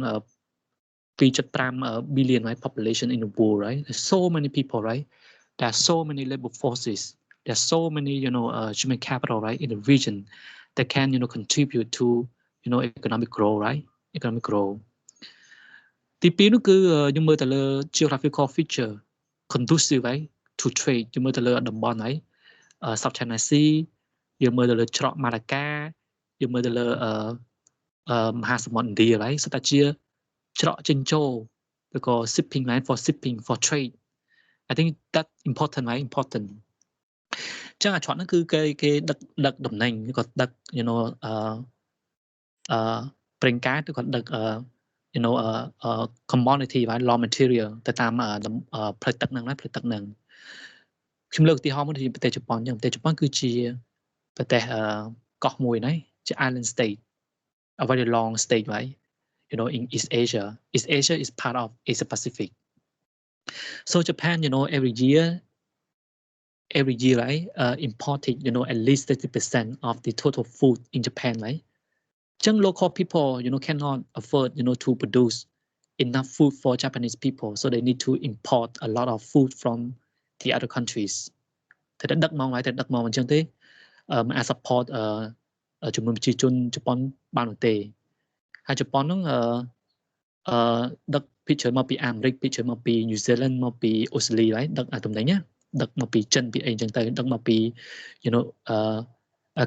2.5 billion, right, population in the world, right? There's so many people, right? There are so many labor forces. There are so many, human capital, right, in the region that can, contribute to, economic growth, right? Economic growth. ទី2នោះគឺខ្ញុំមើលទៅលើ geographical feature conducive, right, to trade ខ្ញុំមើលទៅលើតំបន់ right? South China Sea, យើងមើលទៅលើច្រកម៉ាឡាកាយើងមើលទៅលើមហាសមុទ្រឥណ្ឌា right? សុទ្ធតែជាច្រកចេញចូល because shipping, right, for shipping, for trade. I think that important, right? Important. ចឹងអាច្រកហ្នឹងគឺគេដឹកតំណែងគាត់ដឹក ប្រេងកាតឬគាត់ដឹកcommodity, right, raw material ទៅតាមផ្លូវទឹកហ្នឹងណាផ្លូវទឹកហ្នឹងខ្ញុំលើកឧទាហរណ៍មកពីប្រទេសជប៉ុនចឹងប្រទេសជប៉ុនគឺជាប្រទេសកោះមួយណាជា island state, a very long state, right? In East Asia. East Asia is part of Asia Pacific. So Japan, every year, right, imported, at least 30% of the total food in Japan, right? Just local people, cannot afford, to produce enough food for Japanese people, so they need to import a lot of food from the other countries. តែដឹកមកហើយតែដឹកមកអញ្ចឹងទេមិនអាច support ចំនួនប្រជាជនជប៉ុនបាននោះទេហើយជប៉ុនហ្នឹងដឹកពីច្រើនមកពីអាមេរិកពីច្រើនមកពី New Zealand មកពី Australia ហើយដឹកអាតំណែងណាដឹកមកពីចិនពីអីអញ្ចឹងទៅដឹកមកពី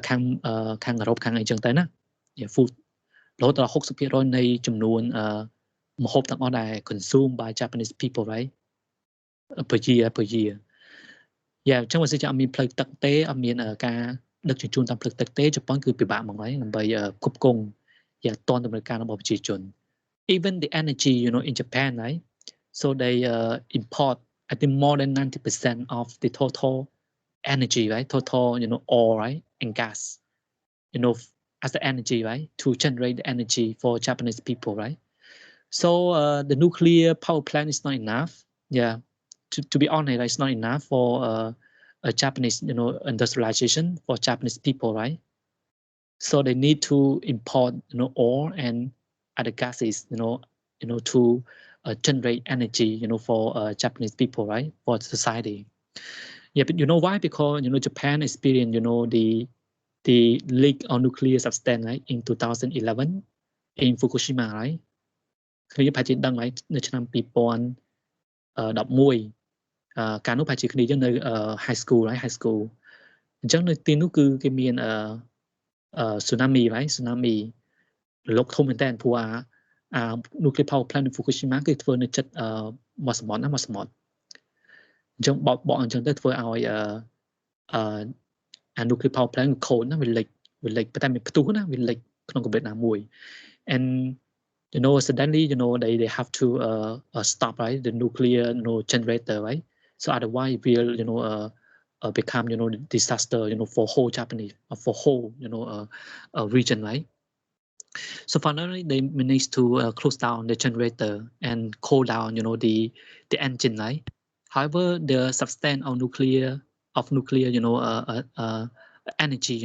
ខាងអឺរ៉ុបខាងអីអញ្ចឹងទៅណា food រហូតដល់ 60% នៃចំនួនម្ហូបទាំងអស់ដែល consumed by Japanese people, right? per year. Yeah, ចឹងបើសិនជាអត់មានផ្លូវទឹកទេអត់មានការដឹកជញ្ជូនតាមផ្លូវទឹកទេជប៉ុនគឺពិបាកហ្មងហើយដើម្បីគ្រប់គ្រងយ៉ាងទាន់តម្រូវការរបស់ប្រជាជន Even the energy, in Japan, right? So they import, I think, more than 90% of the total energy, right? Total, oil, right, and gas, as the energy, right, to generate the energy for Japanese people, right? So the nuclear power plant is not enough. Yeah, to be honest, it's not enough for a Japanese, industrialization for Japanese people, right? So they need to import, ore and other gases, to generate energy, for Japanese people, right? For society. Yeah, but you know why? Because Japan experienced, the leak of nuclear substance, right, in 2011 in Fukushima, right? គ្នាប្រហែលជាដឹងហើយនៅឆ្នាំ2011កាលនោះប្រហែលជាគ្នាយើងនៅ high school ហើយ high school អញ្ចឹងនៅទីនោះគឺគេមានtsunami ហើយ tsunami រលកធំមែនតើព្រោះnuclear power plant នៅ Fukushima គឺធ្វើនៅចិត្តមាត់សមុទ្រណាមាត់សមុទ្រអញ្ចឹងបកអញ្ចឹងទៅធ្វើឲ្យnuclear power plant ខូចណាវាលេចប៉ុន្តែមានផ្ទុះណាវាលេចក្នុងកម្រិតណាមួយ and suddenly they have to stop, right, the nuclear generator, right? So otherwise it will become disaster for whole Japanese for whole region, right? So finally they managed to close down the generator and cool down the engine, right? However, the substance of nuclear energy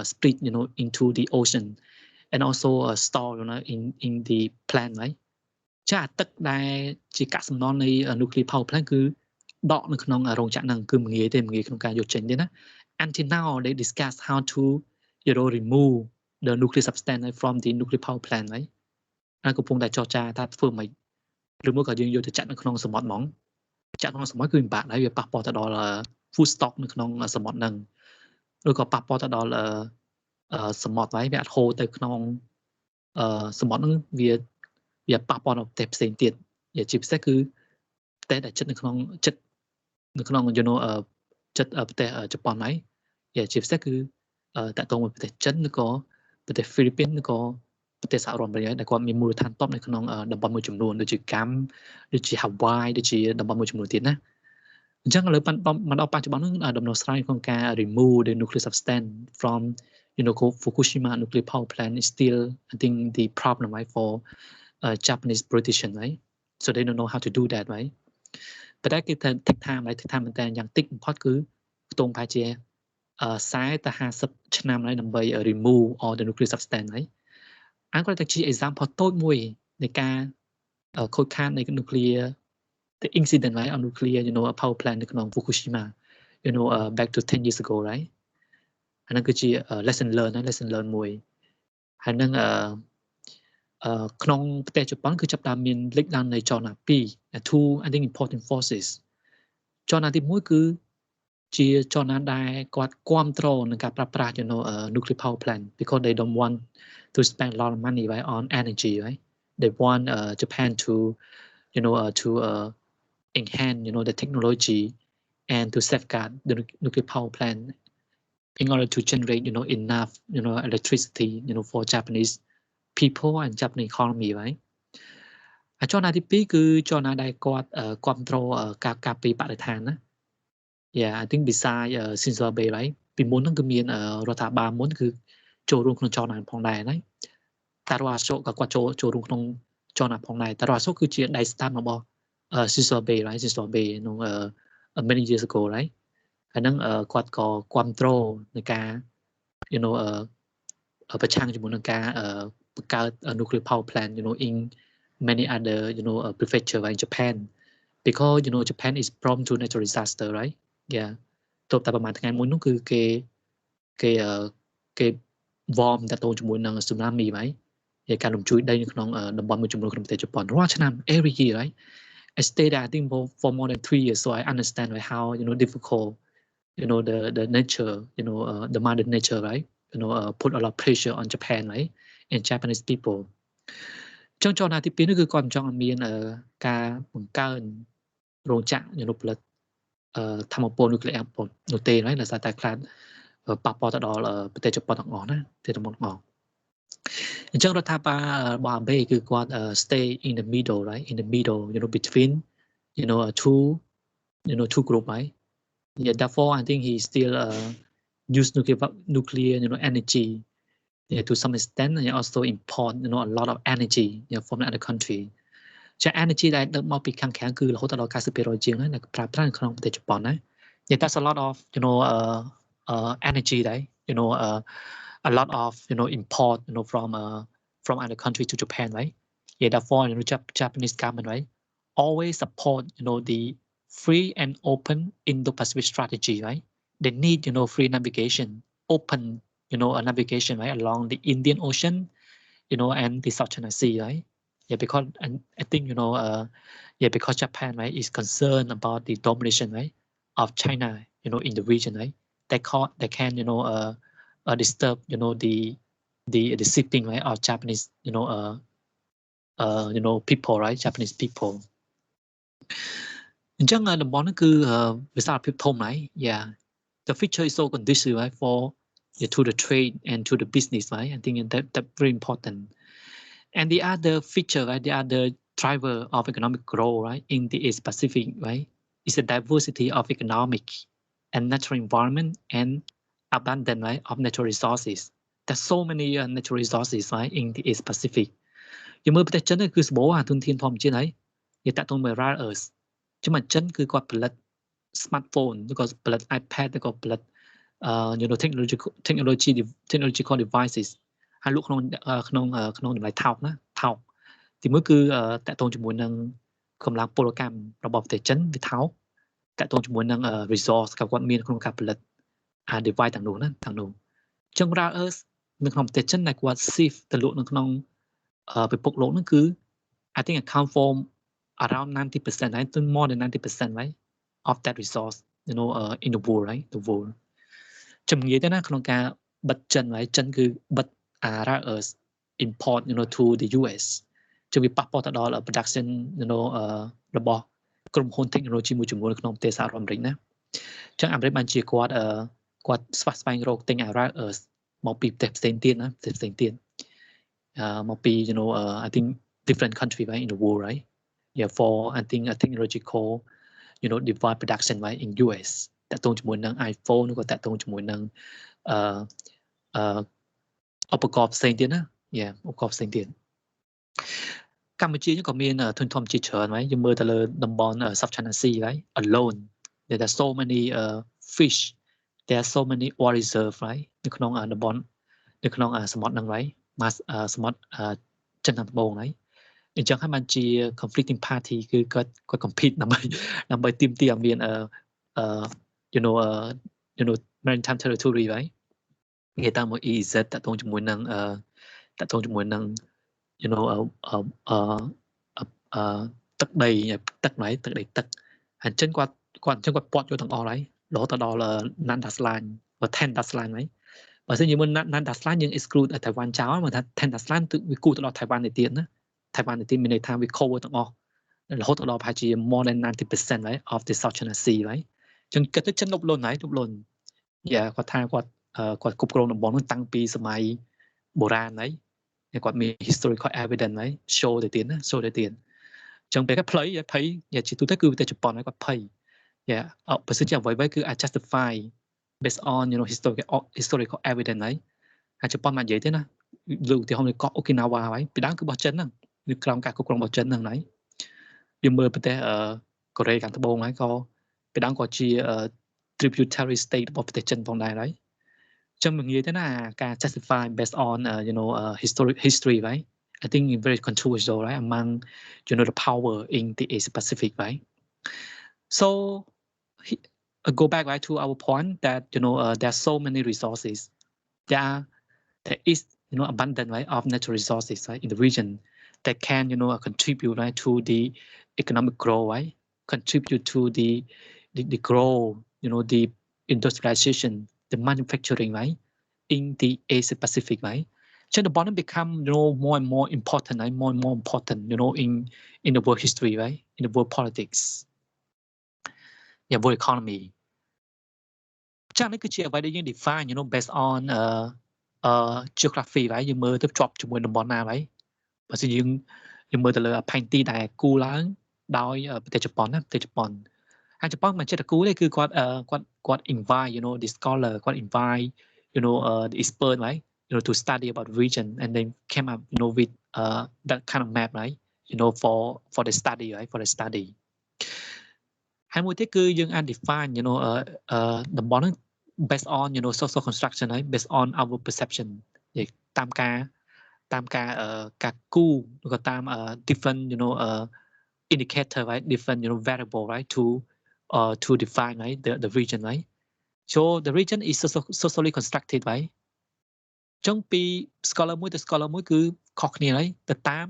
split into the ocean and also store in the plant, right? ចាទឹកដែលជាកាកសំណល់នៃ nuclear power plant គឺដកនៅក្នុងរោងចក្រហ្នឹងគឺមិនងាយទេមិនងាយក្នុងការយកចេញទេណា Until now they discuss how to remove the nuclear substance from the nuclear power plant, right? ហើយកំពុងតែចរចាថាធ្វើម៉េចឬមួយក៏យើងយកទៅចាក់នៅក្នុងសមុទ្រហ្មងចាក់ក្នុងសមុទ្រគឺពិបាកដែរវាប៉ះពាល់ទៅដល់ food stock នៅក្នុងសមុទ្រហ្នឹងឬក៏ប៉ះពាល់ទៅដល់សមុទ្រហើយវាអត់ហូរទៅក្នុងសមុទ្រហ្នឹងវាប៉ះពាល់ដល់ប្រទេសផ្សេងទៀតជាពិសេសគឺប្រទេសដែលចិត្តនៅក្នុងចិត្តប្រទេសជប៉ុនហើយជាពិសេសគឺតាក់ទងvớiប្រទេសចិនឬក៏ប្រទេសហ្វីលីពីនឬក៏ប្រទេសសហរដ្ឋអាមេរិកដែលគាត់មានមូលដ្ឋានទ័ពនៅក្នុងតំបន់មួយចំនួនដូចជាកម្មដូចជា Hawaii ដូចជាតំបន់មួយចំនួនទៀតណាអញ្ចឹងឥឡូវមកដល់បច្ចុប្បន្នហ្នឹងដំណោះស្រាយក្នុងការ remove the nuclear substance from Fukushima nuclear power plant is still I think the problem, right, for Japanese politicians, right? So they don't know how to do that, right? But that can take time, right? Take time មែនតើយ៉ាងតិចបំផុតគឺខ្ទង់ប្រហែលជា40ទៅ50ឆ្នាំហើយដើម្បី remove all the nuclear substance ហើយគាត់តែជា example តូចមួយនៃការខូចខាតនៃ nuclear the incident, right, on nuclear power plant នៅក្នុង Fukushima back to 10 years ago, right? អាហ្នឹងគឺជា lesson learn មួយហើយនឹងក្នុងប្រទេសជប៉ុនគឺចាប់តាមមានលេខឡើងនៃចលនា2 two I think important forces ចលនាទី1គឺជាចលនាដែលគាត់គ្រប់គ្រងនឹងការប្រើប្រាស់nuclear power plant because they don't want to spend a lot of money, right, on energy, right? They want Japan to enhance the technology and to safeguard the nuclear power plant in order to generate enough electricity for Japanese people and Japanese economy, right? ចលនាទី2គឺចលនាដែលគាត់គ្រប់គ្រងការការពារបរិស្ថានណា Yeah, I think beside Shinzo Abe, right? ពីមុនហ្នឹងគឺមានរដ្ឋាភិបាលមុនគឺចូលរួមក្នុងចលនាផងដែរណាតារ៉ូអាសូក៏គាត់ចូលរួមក្នុងចលនាផងដែរតារ៉ូអាសូគឺជាដៃស្ដាំរបស់Shinzo Abe, right? Shinzo Abe many years ago, right? ហើយហ្នឹងគាត់ក៏គ្រប់គ្រងในការប្រឆាំងជាមួយនឹងការបង្កើត nuclear power plant in many other prefecture in Japan because Japan is prone to natural disaster, right? Yeah. ទោះតែប្រហែលថ្ងៃមួយនោះគឺគេ warm តាក់ទងជាមួយនឹង tsunami ហើយហើយការរំជួយដីនៅក្នុងតំបន់មួយចំនួនក្នុងប្រទេសជប៉ុនរាល់ឆ្នាំ every year, right? I stayed there I think for more than 3 years, so I understand, right, how difficult the nature the mother nature, right, put a lot of pressure on Japan, right, and Japanese people. ចលនាទី2នេះគឺគាត់ចង់ឲ្យមានការបង្កើនរោងចក្រផលិតធម្មពល nuclear នោះទេហើយដោយសារតែខ្លាចប៉ះពាល់ទៅដល់ប្រទេសជប៉ុនទាំងអស់ណាប្រទេសទាំងអស់អញ្ចឹងរដ្ឋាភិបាលរបស់អាមេគឺគាត់ stay in the middle, right, in the middle between two group, right? Yeah, therefore I think he still use nuclear energy to some extent, and also import a lot of energy from another country ចា energy ដែលដឹកមកពីខាងក្រៅគឺរហូតដល់ 90% ជាងហើយដែលប្រើប្រាស់នៅក្នុងប្រទេសជប៉ុនណា Yeah, that's a lot of energy ដែរ a lot of import from other country to Japan, right? Yeah, therefore Japanese government, right, always support the free and open Indo-Pacific strategy, right? They need free navigation, open navigation, right, along the Indian Ocean, and the South China Sea, right? Yeah, because I think because Japan, right, is concerned about the domination, right, of China, in the region, right? They can disturb the shipping, right, of Japanese people, right, Japanese people. អញ្ចឹងតំបន់ហ្នឹងគឺវិសាលភាពធំហើយ yeah, the feature is so conducive, right, for to the trade and to the business, right? I think that's very important. And the other feature, right, the other driver of economic growth, right, in the Asia Pacific, right, is the diversity of economic and natural environment and abundance, right, of natural resources. There's so many natural resources, right, in the Asia Pacific. យើងមើលប្រទេសចិនគឺសម្បូរអាធនធានធម្មជាតិហើយវាតាក់ទងមួយ rare earth ចឹងមកចិនគឺគាត់ផលិត smartphone ឬក៏ផលិត iPad ឬក៏ផលិតtechnological devices ហើយលក់ក្នុងតម្លៃថោកណាថោកទីមួយគឺតាក់ទងជាមួយនឹងកម្លាំងពលកម្មរបស់ប្រទេសចិនវាថោកតាក់ទងជាមួយនឹង resource គាត់មានក្នុងការផលិតdevice ទាំងនោះណាទាំងនោះចឹង rare earth នៅក្នុងប្រទេសចិនដែលគាត់ shift ទៅលក់នៅក្នុងពិភពលោកហ្នឹងគឺ I think account for around 90%, right? More than 90%, right, of that resource, in the world, right? The world. ចំងាយទៅណាក្នុងការបិទចិន right? ចិនគឺបិទrare earth import, to the US. ជវាប៉ះពាល់ទៅដល់ production, របស់ក្រុមហ៊ុន technology មួយចំនួនក្នុងប្រទេសសហរដ្ឋអាមេរិកណាអញ្ចឹងអាមេរិកបានជាគាត់ស្វះស្វែងរកទិញ rare earth មកពីប្រទេសផ្សេងទៀតណាផ្សេងទៀតមកពី I think different country, right, in the world, right? Yeah, for I think a technological device production, right, in US តាក់ទងជាមួយនឹង iPhone ឬក៏តាក់ទងជាមួយនឹងឧបករណ៍ផ្សេងទៀតណា Yeah, ឧបករណ៍ផ្សេងទៀតកម្ពុជាក៏មានធនធានធម្មជាតិច្រើន right? យើងមើលទៅលើតំបន់ South China Sea, right, alone there are so many fish, there are so many oil reserve, right, នៅក្នុងតំបន់នៅក្នុងសមុទ្រហ្នឹង right, សមុទ្រចិនខាងត្បូង right? អញ្ចឹងហើយបានជា conflicting party គឺគាត់ compete ដើម្បីទាមទារឲ្យមាន maritime territory, right? គេតាមមួយ EEZ តាក់ទងជាមួយនឹងទឹកដីទឹក right? ទឹកដីទឹកហើយអញ្ចឹងគាត់ពាត់យកទាំងអស់ហើយរហូតដល់ Nandas line 10 line, right? បើសិនយើងមើល Nandas line យើង exclude ថៃវ៉ាន់ចោលមកថា 10 line គឺវាគូទៅដល់ថៃវ៉ាន់ទៅទៀតណាថៃវ៉ាន់ទៅទៀតមានន័យថាវា cover ទាំងអស់រហូតដល់ប្រហែលជា more than 90%, right, of the South China Sea, right? អញ្ចឹងគិតទៅចិនលុបលុនហើយលុបលុនយ៉ាគាត់ថាគាត់គ្រប់គ្រងតំបន់នោះតាំងពីសម័យបុរាណហើយគាត់មាន historical evidence ហើយ show ទៅទៀតណាអញ្ចឹងពេលគាត់ផ្លៃយ៉ាជាទូទៅគឺប្រទេសជប៉ុនហើយគាត់ភ័យយ៉ាបើសិនជាអ្វីៗគឺ justify based on historical evidence ហើយជប៉ុនមកនិយាយទេណាលើឧទាហរណ៍នៅកោះ Okinawa ហើយពីដើមគឺរបស់ចិនហ្នឹងឬក្រោមការគ្រប់គ្រងរបស់ចិនហ្នឹងហើយយើងមើលប្រទេសកូរ៉េខាងត្បូងហើយក៏ពីដើមក៏ជា tributary state របស់ប្រទេសចិនផងដែរហើយអញ្ចឹងមិនងាយទេណាការ justify based on history, right? I think very controversial, right, among the power in the Asia Pacific, right? So go back, right, to our point that there are so many resources. There is abundant, right, of natural resources, right, in the region that can contribute, right, to the economic growth, right, contribute to the growth, the industrialization, the manufacturing, right, in the Asia Pacific, right? So the bottom become more and more important, right, more and more important, in the world history, right, in the world politics, yeah, world economy. ចឹងនេះគឺជាអ្វីដែលយើង define based on geography, right? យើងមើលទៅជាប់ជាមួយតំបន់ណាហើយបើសិនយើងមើលទៅលើផែនទីដែលគូឡើងដោយប្រទេសជប៉ុនណាប្រទេសជប៉ុនហើយជប៉ុនមិនចេះតែគូទេគឺគាត់ invite the scholar គាត់ invite the expert, right, to study about the region and then came up with that kind of map, right, you know, for the study, right? For the study. ហើយមួយទៀតគឺយើងអាច define, you know, តំបន់ហ្នឹង based on, you know, social construction ហើយ based on our perception តាមការការគូឬក៏តាម different, you know, indicator, right? Different, you know, variable, right? To define, right? The region, right? So the region is socially constructed, right? ចឹងពី scholar មួយទៅ scholar មួយគឺខុសគ្នាហើយទៅតាម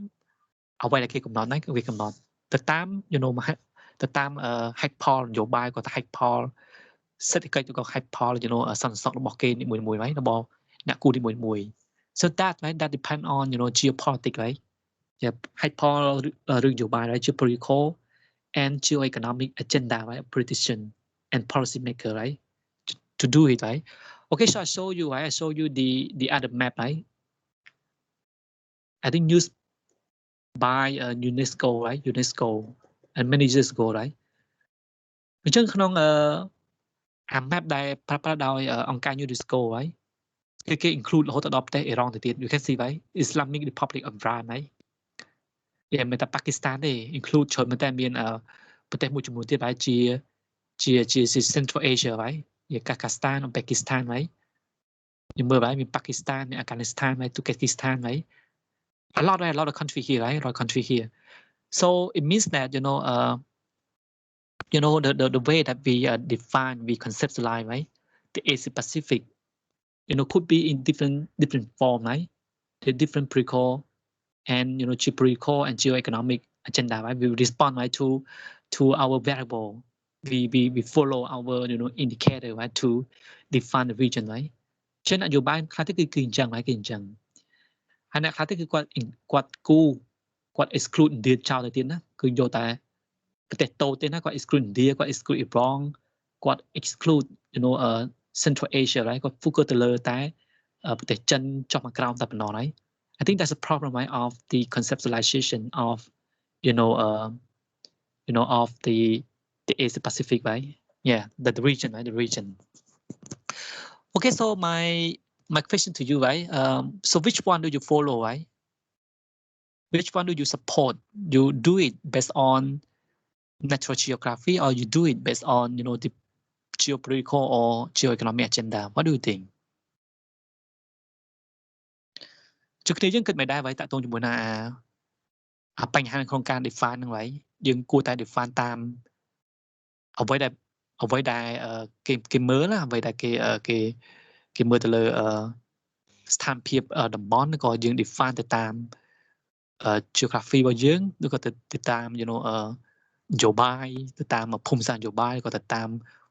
អ្វីដែលគេកំណត់ហ្នឹងគឺវាកំណត់ទៅតាម you know, ទៅតាម hack poll នយោបាយក៏ទៅ hack poll សេដ្ឋកិច្ចក៏ hack poll, you know, សន្តិសុខរបស់គេនីមួយៗហើយរបស់អ្នកគូនីមួយៗ so that, right, that depend on, you know, geopolitics, right? Yeah, hack poll រឿងនយោបាយ right? Geopolitical and geo-economic agenda, right? Politician and policy maker, right? To do it, right? Okay, so I show you, right? I show you the other map, right? I think used by UNESCO, right? UNESCO and many years ago, right? អញ្ចឹងក្នុងអា map ដែលប្រើប្រាស់ដោយអង្គការ UNESCO, right? គឺគេ include រហូតដល់ប្រទេសអ៊ីរ៉ង់ទៅទៀត you can see, right? Islamic Republic of Iran, right? មិនតែប៉ាគីស្ថានទេ include ច្រើនមែនតើមានប្រទេសមួយចំនួនទៀត right? ជា Central Asia, right? ជា Kazakhstan, Uzbekistan, right? យើងមើល right? មាន Pakistan, មាន Afghanistan, right? Turkmenistan, right? A lot of country here, right? A lot of country here. So it means that, you know, the way that we define, we conceptualize, right? The Asia Pacific, you know, could be in different form, right? The different political and, you know, geopolitical and geo-economic agenda, right? We respond, right, to our variable. We follow our, you know, indicator, right, to define the region, right? ចឹងនយោបាយខ្លះទៅគឺអញ្ចឹង right? គឺអញ្ចឹងហើយអ្នកខ្លះទៅគឺគាត់គូគាត់ exclude India ចោលទៅទៀតណាគឺយកតែប្រទេសតូចទេណាគាត់ exclude India គាត់ exclude Iran គាត់ exclude, you know, Central Asia, right? គាត់ focus ទៅលើតែប្រទេសចិនចុះមកក្រោមតែប៉ុណ្ណោះហើយ I think that's a problem, right, of the conceptualization of, you know, of the Asia Pacific, right? Yeah, the region, right? The region. Okay, so my question to you, right? So which one do you follow, right? Which one do you support? You do it based on natural geography, or you do it based on, you know, the geopolitical or geo-economic agenda? What do you think? ជឿគ្នាយើងគិតមិនដែរ តាក់ទងជាមួយនឹងបញ្ហាក្នុងការ define ហ្នឹង right? យើងគួរតែ define តាមអ្វីដែលគេមើលណាអ្វីដែលគេមើលទៅលើស្ថានភាពតំបន់ក៏យើង define ទៅតាម geography របស់យើងឬក៏ទៅតាម you know, នយោបាយទៅតាមភូមិសាស្ត្រនយោបាយក៏ទៅតាម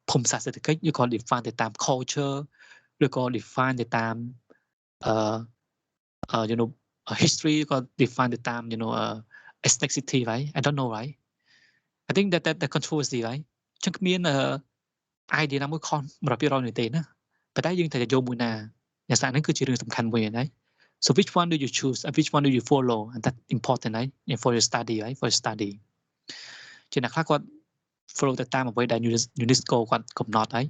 ភូមិសាស្ត្រសេដ្ឋកិច្ចឬក៏ define ទៅតាម culture ឬក៏ define ទៅតាមyou know, history ក៏ define ទៅតាម you know, ethnicity, right? I don't know, right? I think that the controversy, right? ចឹងគ្មានidea ណាមួយខុស 100% ទេណាប៉ុន្តែយើងត្រូវតែយកមួយណាអ្នកសាស្ត្រហ្នឹងគឺជារឿងសំខាន់មួយណា So which one do you choose and which one do you follow, and that's important, right? For your study, right? For your study ជាអ្នកខ្លះគាត់ follow ទៅតាមអ្វីដែល UNESCO គាត់កំណត់ហើយ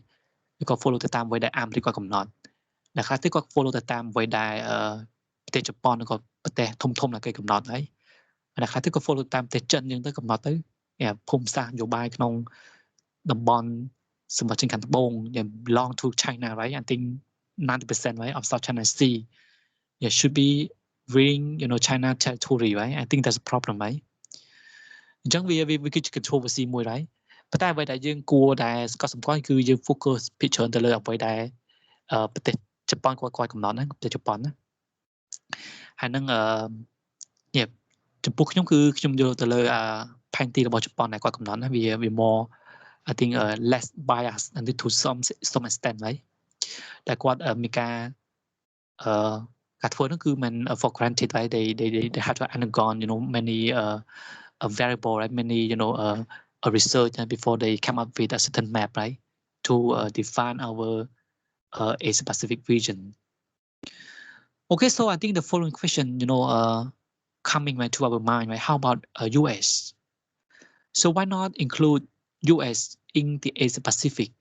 ឬក៏ follow ទៅតាមអ្វីដែលអាមេរិកគាត់កំណត់អ្នកខ្លះទៀតគាត់ follow ទៅតាមអ្វីដែលប្រទេសជប៉ុនឬក៏ប្រទេសធំៗដែលគេកំណត់ហើយអ្នកខ្លះទៀតគាត់ follow តាមប្រទេសចិនយើងទៅកំណត់ទៅភូមិសាស្ត្រនយោបាយក្នុងតំបន់សម្បត្តិខាងត្បូង belong to China, right? I think 90%, right, of South China Sea, yeah, should be within, you know, China territory, right? I think that's a problem, right? អញ្ចឹងវាគឺជា controversy មួយ right? ប៉ុន្តែអ្វីដែលយើងគួរដែលស្គាល់សម្គាល់គឺយើង focus ពីច្រើនទៅលើអ្វីដែលប្រទេសជប៉ុនគាត់កំណត់ហ្នឹងប្រទេសជប៉ុនណាហើយនឹងចំពោះខ្ញុំគឺខ្ញុំយកទៅលើផែនទីរបស់ជប៉ុនដែលគាត់កំណត់ណាវា more I think less bias and to some extent, right? តែគាត់មានការធ្វើហ្នឹងគឺមិន for granted, right? They have to undergone, you know, many variable, right? Many, you know, research before they come up with a certain map, right? To define our Asia Pacific region. Okay, so I think the following question, you know, coming right to our mind, right? How about US? So why not include US in the Asia Pacific?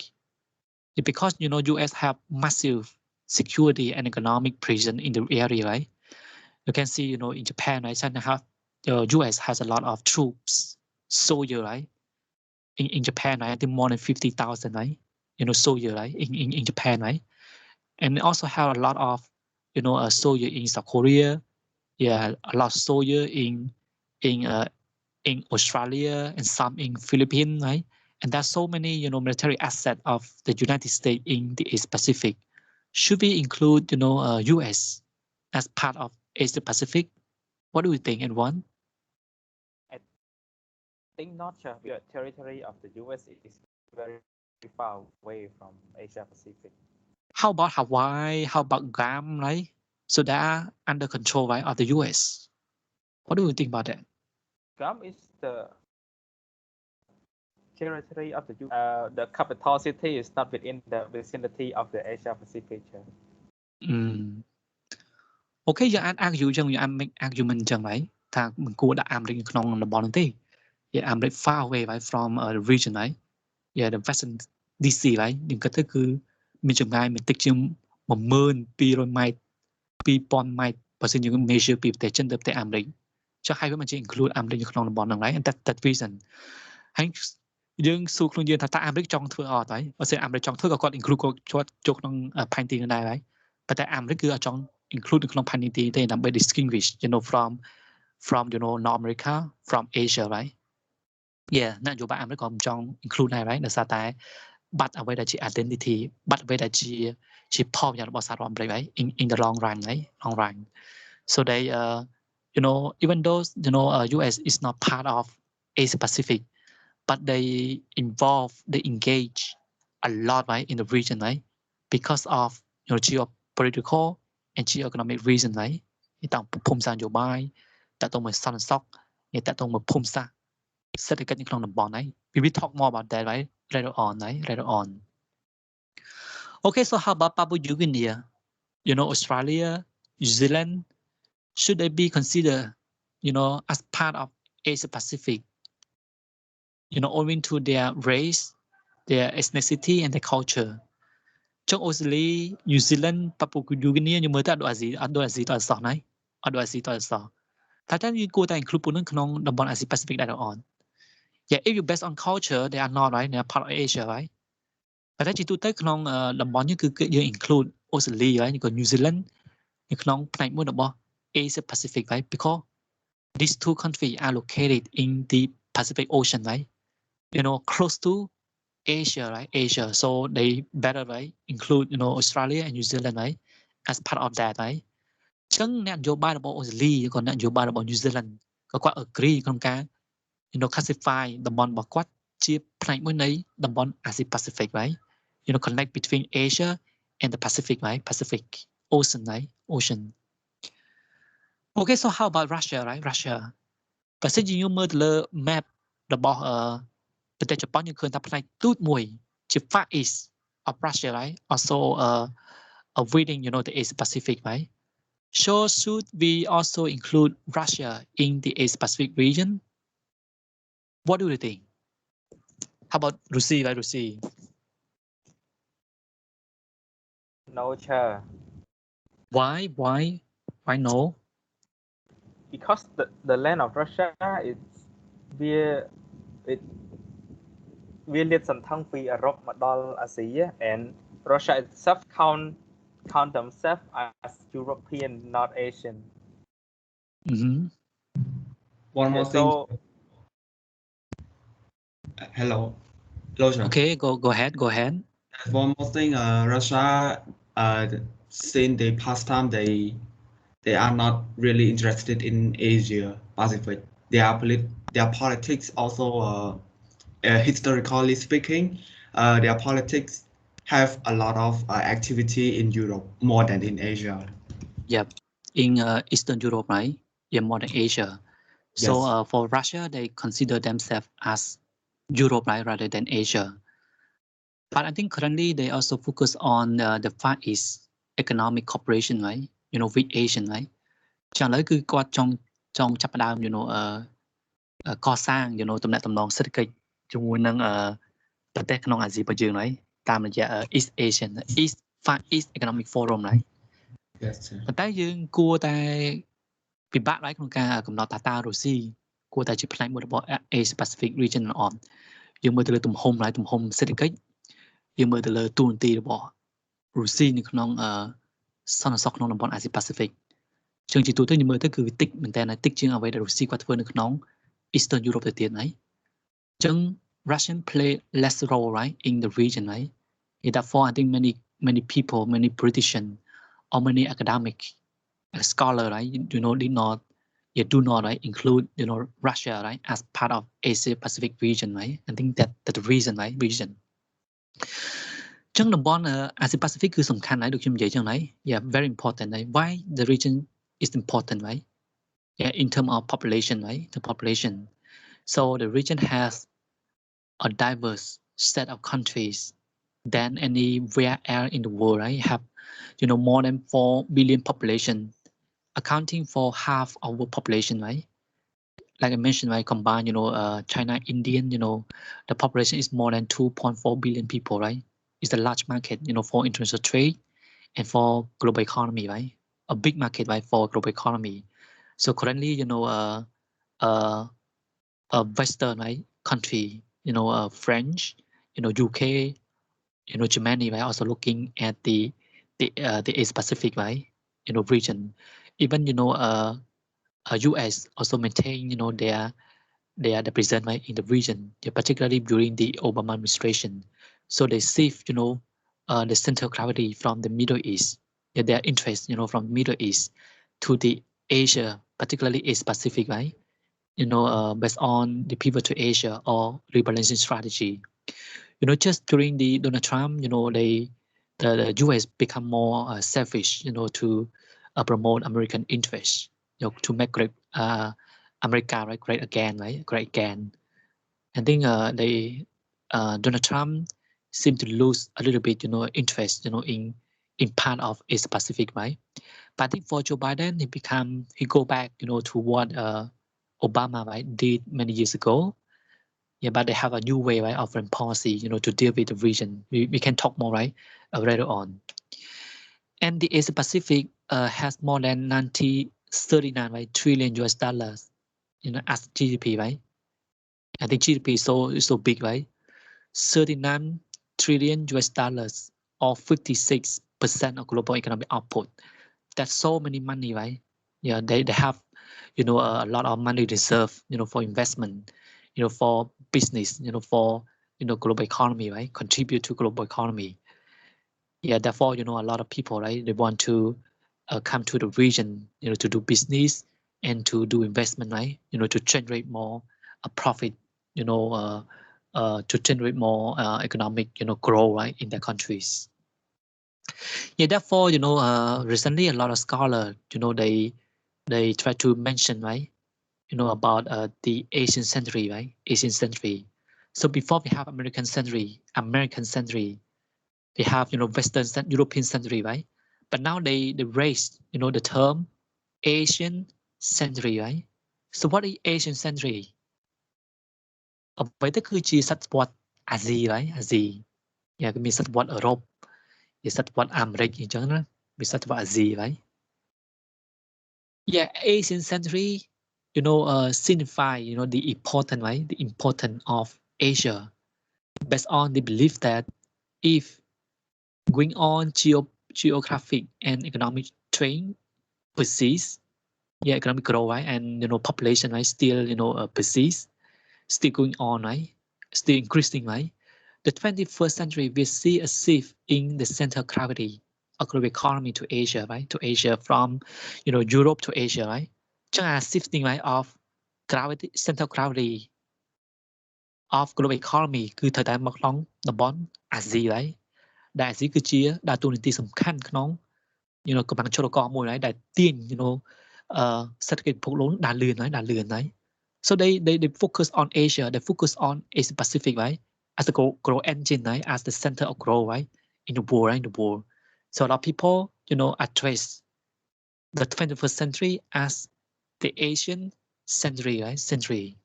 Because, you know, US have massive security and economic presence in the area, right? You can see, you know, in Japan, right? China have the US has a lot of troops, soldier, right? In Japan, right? I think more than 50,000, right? Soldier, right? In Japan, right? And also have a lot of, a soldier in South Korea. Yeah, a lot of soldier in Australia and some in Philippines, right? And there's so many, military assets of the United States in the Asia Pacific. Should we include, US as part of Asia Pacific? What do you think, everyone? I think not sure because territory of the US is very far away from Asia Pacific. How about Hawaii? How about Guam, right? So they are under control, right, of the US. What do you think about that? Guam is the territory of the US. The capital city is not within the vicinity of the Asia Pacific. OK យើងអាច argue ចឹងយើងអាច make argument ចឹងហើយថាមិនគួរដាក់អាមេរិកនៅក្នុងតំបន់នោះទេ Yeah, អាមេរិក far away right from the region ហើយ Yeah, the Western DC ហើយយើងគិតទៅគឺមានចម្ងាយមិនតិចជាង 1,200 ម៉ែត្រ 2,000 ម៉ែត្របើសិនយើង measure ពីប្រទេសចិនទៅប្រទេសអាមេរិកចុះហើយវាមិនជា include អាមេរិកនៅក្នុងតំបន់ហ្នឹងហើយ and that reason ហើយយើងសួរខ្លួនយើងថាតើអាមេរិកចង់ធ្វើអត់ហើយបើសិនអាមេរិកចង់ធ្វើក៏គាត់ include គាត់ចូលក្នុងផែនទីនោះដែរហើយប៉ុន្តែអាមេរិកគឺអត់ចង់ include នៅក្នុងផែនទីទេដើម្បី distinguish from North America from Asia right Yeah នយោបាយអាមេរិកក៏មិនចង់ include ដែរ right ដោយសារតែបាត់អ្វីដែលជា identity បាត់អ្វីដែលជាផលប្រយោជន៍របស់សហរដ្ឋអាមេរិក right in the long run right long run so they even though US is not part of Asia Pacific but they engage a lot right in the region right because of geopolitical and geoeconomic reason right តាំងភូមិសាស្ត្រនយោបាយតាក់ទងមួយសន្តិសុខតាក់ទងមួយភូមិសាស្ត្រសេដ្ឋកិច្ចនៅក្នុងតំបន់ហើយ we will talk more about that right later on Okay, so how about Papua New Guinea Australia New Zealand should they be considered as part of Asia Pacific owing to their race their ethnicity and their culture ចុង Australia New Zealand Papua New Guinea យើងមើលទៅអត់ដូចអាស៊ីតើសោះណាអត់ដូចអាស៊ីតើសោះតែយើងគួរតែ include ពួកនឹងក្នុងតំបន់ Asia Pacific ដែរអន Yeah if you based on culture they are not right they are part of Asia right តែជាទូទៅក្នុងតំបន់នេះគឺយើង include Australia right ក៏ New Zealand នៅក្នុងផ្នែកមួយរបស់ Asia Pacific right because these two countries are located in the Pacific Ocean right close to Asia right Asia so they better right include Australia and New Zealand right as part of that right ចឹងអ្នកនយោបាយរបស់ Australia ក៏អ្នកនយោបាយរបស់ New Zealand ក៏គាត់ agree ក្នុងការ classify តំបន់របស់គាត់ជាផ្នែកមួយនៃតំបន់ Asia Pacific right connect between Asia and the Pacific right Pacific Ocean right Ocean Okay so how about Russia right Russia បើសិនជាយើងមើលទៅលើ map របស់ប្រទេសជប៉ុនយើងឃើញថាផ្នែកទូចមួយជា Far East of Russia right also within the Asia Pacific right so should we also include Russia in the Asia Pacific region What do you think How about Russia right Russia No, sir. Why no Because the land of Russia isវាលាតសន្ធឹងពីអឺរ៉ុបមកដល់អាស៊ី and Russia itself count themselves as European not Asian One more thing. Hello. Okay go ahead One more thing. Russia, since the past time they are not really interested in Asia Pacific. Their politics also, historically speaking, their politics have a lot of activity in Europe more than in Asia. Yep, in Eastern Europe, right? Yeah, more than Asia. So for Russia, they consider themselves as Europe, right, rather than Asia. But I think currently they also focus on the Far East economic cooperation, right? With Asian, right? ចឹងឥឡូវគឺគាត់ចង់ចាប់ផ្ដើមកសាងទំនាក់ទំនងសេដ្ឋកិច្ចជាមួយនឹងប្រទេសក្នុងអាស៊ីរបស់យើងហើយតាមរយៈ East Asian Far East Economic Forum ហើយ Yes sir. ប៉ុន្តែយើងគួរតែ ពិបាកដែរក្នុងការកំណត់ថារុស្ស៊ីគួរតែជាផ្នែកមួយរបស់ Asia Pacific region អត់យើងមើលទៅលើទំហំសេដ្ឋកិច្ចយើងមើលទៅលើទូនាទីរបស់រុស្ស៊ីនៅក្នុងសន្តិសុខក្នុងតំបន់ Asia Pacific ជាងជាទូទៅយើងមើលទៅគឺតិចមែនតើតិចជាងអ្វីដែលរុស្ស៊ីគាត់ធ្វើនៅក្នុង Eastern Europe ទៅទៀតហើយអញ្ចឹង Russian play less role right in the region right therefore I think many people many politicians or many academic scholar right do not right include Russia right as part of Asia Pacific region right I think that's the reason right region ចឹងតំបន់ Asia Pacific គឺសំខាន់ហើយដូចខ្ញុំនិយាយចឹងហើយ yeah very important right why the region is important right yeah in terms of population right the population so the region has a diverse set of countries than anywhere else in the world right have more than 4 billion population accounting for half of our population right like I mentioned right combined China Indian the population is more than 2.4 billion people right it's a large market for international trade and for global economy right a big market right for global economy so currently Western right country French UK Germany right also looking at the Asia Pacific right region even US also maintain their presence right in the region particularly during the Obama administration so they shift the center of gravity from the Middle East their interest from Middle East to the Asia particularly Asia Pacific right based on the pivot to Asia or rebalancing strategy just during the Donald Trump the US become more selfish to promote American interests to make America right great again I think Donald Trump seem to lose a little bit interest in part of Asia Pacific right but I think for Joe Biden he go back to what Obama right did many years ago yeah but they have a new way right of foreign policy to deal with the region we can talk more right later on and the Asia Pacific has more than 39 right trillion US dollars as GDP right I think GDP is so big right 39 trillion US dollars or 56% of global economic output that's so many money right yeah they have a lot of money reserved for investment for business for global economy right contribute to global economy yeah therefore a lot of people right they want to come to the region to do business and to do investment right to generate more profit to generate more economic growth right in their countries yeah therefore recently a lot of scholars they try to mention right about the Asian century right Asian century so before we have American century they have Western European century right but now they raised the term Asian century right so what is Asian century អ្វីទៅគឺជាសតវត្សអាស៊ី right អាស៊ីយ៉ាគឺមានសតវត្សអឺរ៉ុបមានសតវត្សអាមេរិកអញ្ចឹងណាមានសតវត្សអាស៊ី right yeah Asian century signify the important right the importance of Asia based on the belief that if going on geographic and economic trend persists yeah economic growth right and population right still persists still going on right still increasing right the 21st century will see a shift in the center of gravity of global economy to Asia right to Asia from Europe to Asia right ចឹងអា shifting right of gravity center of gravity of global economy គឺត្រូវតែមកក្នុងតំបន់អាស៊ី right ដែលអាស៊ីគឺជាដើរតួនាទីសំខាន់ក្នុងកម្លាំងចលករមួយ right ដែលទាញសេដ្ឋកិច្ចពិភពលោកដើរលឿនហើយ so they focus on Asia they focus on Asia Pacific right as a growth engine right as the center of growth right in the world right in the world so a lot of people address the 21st century as the Asian century right century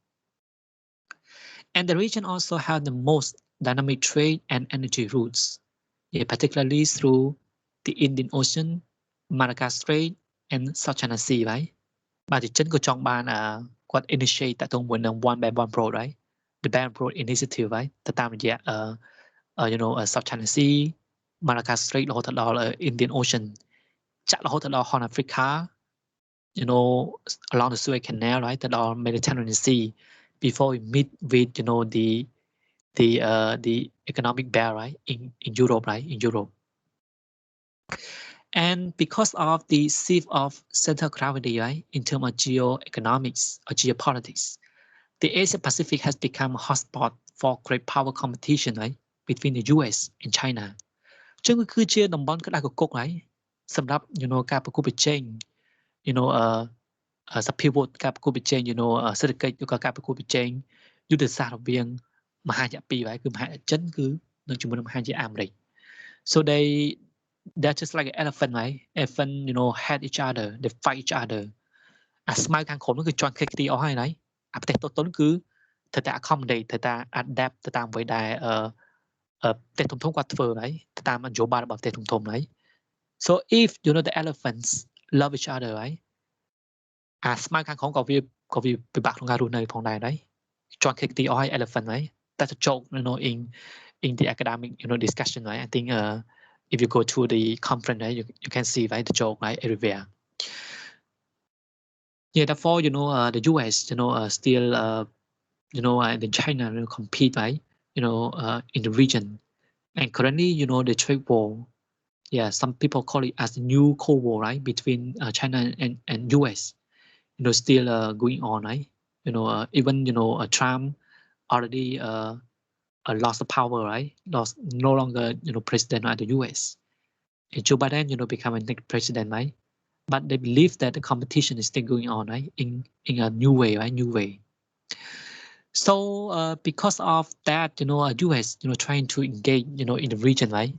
and the region also have the most dynamic trade and energy routes yeah, particularly through the Indian Ocean Malacca Strait and South China Sea right bà thì chính của trong ban quạt initiate tại tông muốn one band one pro right the band pro initiative right tại tam dạ you know South China Sea Malacca Strait là hỗ trợ đó là Indian Ocean chắc là hỗ trợ đó Horn Africa you know along the Suez Canal right tại đó Mediterranean Sea before we meet with you know the economic bear right in Europe right in Europe. And because of the shift of center gravity, right, in terms of geoeconomics or geopolitics, the Asia Pacific has become a hotspot for great power competition, right, between the US and China. ซึ่งก็คือเชื่อតំបន់ក្តៅគគុក right សម្រាប់ you know ការប្រកួតប្រជែង you know សភាវុធការប្រកួតប្រជែង you know សេដ្ឋកិច្ចឬក៏ការប្រកួតប្រជែងយុទ្ធសាស្ត្ររវាងមហាយៈពីរ right គឺមហាយៈចិនគឺនៅជាមួយនឹងមហាយៈអាមេរិក so they're just like an elephant right elephant you know hate each other they fight each other អាស្មៅខាងក្រោមនោះគឺជន់គ្នាអស់ហើយណាអាប្រទេសតូចៗគឺត្រូវតែ accommodate ត្រូវតែ adapt ទៅតាមអ្វីដែលប្រទេសធំៗគាត់ធ្វើហើយទៅតាមនយោបាយរបស់ប្រទេសធំៗហើយ so if you know the elephants love each other right អាស្មៅខាងក្រោមក៏វាពិបាកក្នុងការរស់នៅផងដែរហើយជន់គ្នាអស់ហើយ elephant ហើយ that's a joke you know in the academic you know discussion right I think if you go to the conference right you can see right the joke right everywhere. Yeah, therefore you know the US you know still you know and China you know, compete right you know in the region and currently you know the trade war yeah some people call it as the new cold war right between China and US you know still going on right you know even you know Trump already lost the power right lost no longer you know president at the US and Joe Biden you know become a next president right but they believe that the competition is still going on right in a new way right new way so because of that you know US you know trying to engage you know in the region right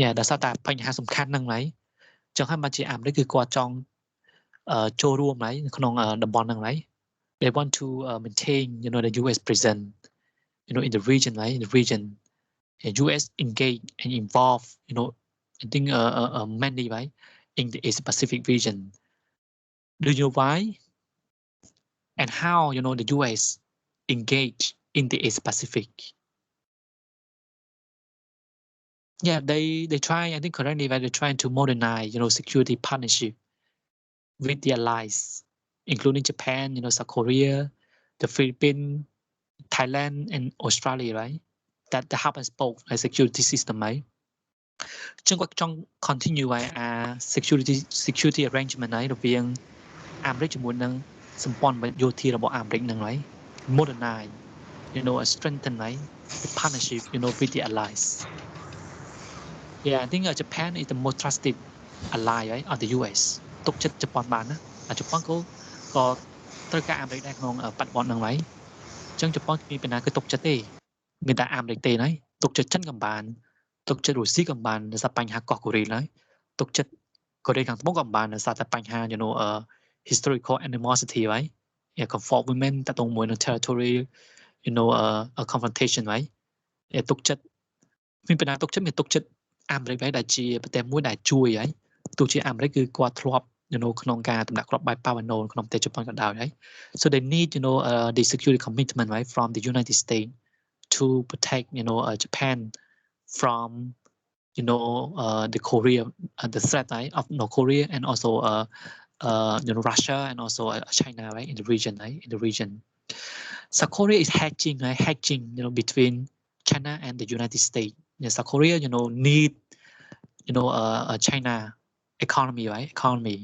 yeah ដោយសារតែបញ្ហាសំខាន់ហ្នឹងហើយចឹងហើយមកជាអាមេរិកគឺគាត់ចង់ចូលរួមហើយក្នុងតំបន់ហ្នឹងហើយ they want to maintain you know the US presence you know in the region right in the region and US engage and involve you know I think mainly right in the Asia Pacific region. Do you know why and how you know the US engage in the Asia Pacific? Yeah, they try. I think currently right, they're trying to modernize you know security partnership with the allies, including Japan, you know South Korea, the Philippines, Thailand, and Australia, right? That the hub and spoke security system, right? ចឹងគាត់ចង់ continue ឲ្យអា security arrangement ហើយរវាងអាមេរិកជាមួយនឹងសម្ព័ន្ធយោធារបស់អាមេរិកហ្នឹងហើយ modernize you know strengthen right the partnership you know with the allies. Yeah, I think Japan is the most trusted ally right of the US ទុកចិត្តជប៉ុនបានណាជប៉ុនក៏ត្រូវការអាមេរិកដែរក្នុងបច្ចុប្បន្នហ្នឹងហើយចឹងជប៉ុនមានបញ្ហាគឺទុកចិត្តទេមានតែអាមេរិកទេហើយទុកចិត្តចិនក៏បានទុកចិត្តរុស្ស៊ីក៏បានដោយសារបញ្ហាកោះកូរ៉េហើយទុកចិត្តកូរ៉េខាងត្បូងក៏បានដោយសារតែបញ្ហា you know historical animosity right yeah conflict women តទៅមួយនឹង territory you know a confrontation right ទុកចិត្តមានបញ្ហាទុកចិត្តមានទុកចិត្តអាមេរិកហើយដែលជាប្រទេសមួយដែលជួយហើយទោះជាអាមេរិកគឺគាត់ធ្លាប់ you know ក្នុងការដំណាក់គ្រាប់បែប power node ក្នុងប្រទេសជប៉ុនក៏ដោយហើយ so they need you know the security commitment right from the United States to protect you know Japan from you know the Korea the threat right of North Korea and also you know Russia and also China right in the region right in the region. South Korea is hedging right hedging you know between China and the United States. Yeah, South Korea you know need you know China economy right economy.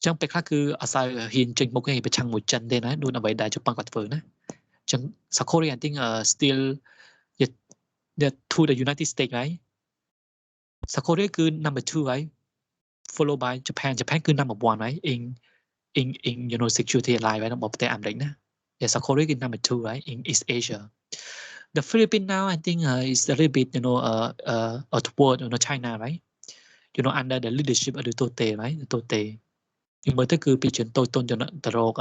ចឹងពេលខ្លះគឺអត់សូវហ៊ានចេញមុខទេប្រឆាំងមួយចិនទេណាដូចអ្វីដែលជប៉ុនគាត់ធ្វើណាចឹង South Korea I think still to the United States right South Korea គឺ number 2 right followed by Japan គឺ number 1 right in you know security alliance right របស់ប្រទេសអាមេរិកណា yeah South Korea គឺ number 2 right in East Asia. The Philippines now I think is a little bit you know toward you know China right you know under the leadership of the Duterte right the Duterte nhưng mới tớiគឺពីជនតូចៗទៅរក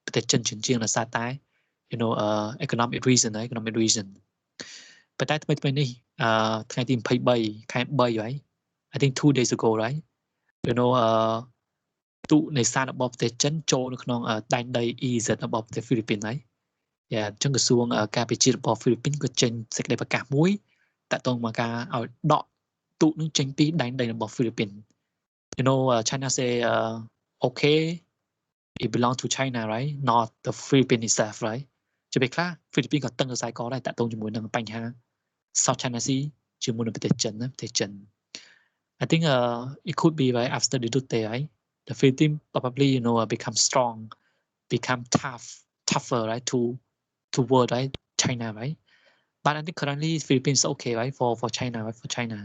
ប្រទេសចិនជាងដោយសារតែ you know economic reason right economic reason ប៉ុន្តែថ្មីនេះថ្ងៃទី23ខែ3 right I think 2 days ago right you know ទូនេសាទរបស់ប្រទេសចិនចូលនៅក្នុងដែនដី EEZ របស់ប្រទេសហ្វីលីពីនហើយអញ្ចឹងក្រសួងការពារជាតិរបស់ហ្វីលីពីនក៏ចេញសេចក្តីប្រកាសមួយតាក់ទងមកការឲ្យដកទូនឹងចេញពីដែនដីរបស់ហ្វីលីពីន you know China say okay it belong to China right not the Philippines itself right ជាពេលខ្លះហ្វីលីពីនក៏តឹងសរសៃកដែរតាក់ទងជាមួយនឹងបញ្ហា South China Sea ជាមួយនឹងប្រទេសចិនណាប្រទេសចិន I think it could be right after the Duterte right the Philippines probably become strong become tougher right toward right China right but I think currently Philippines is okay right for China right for China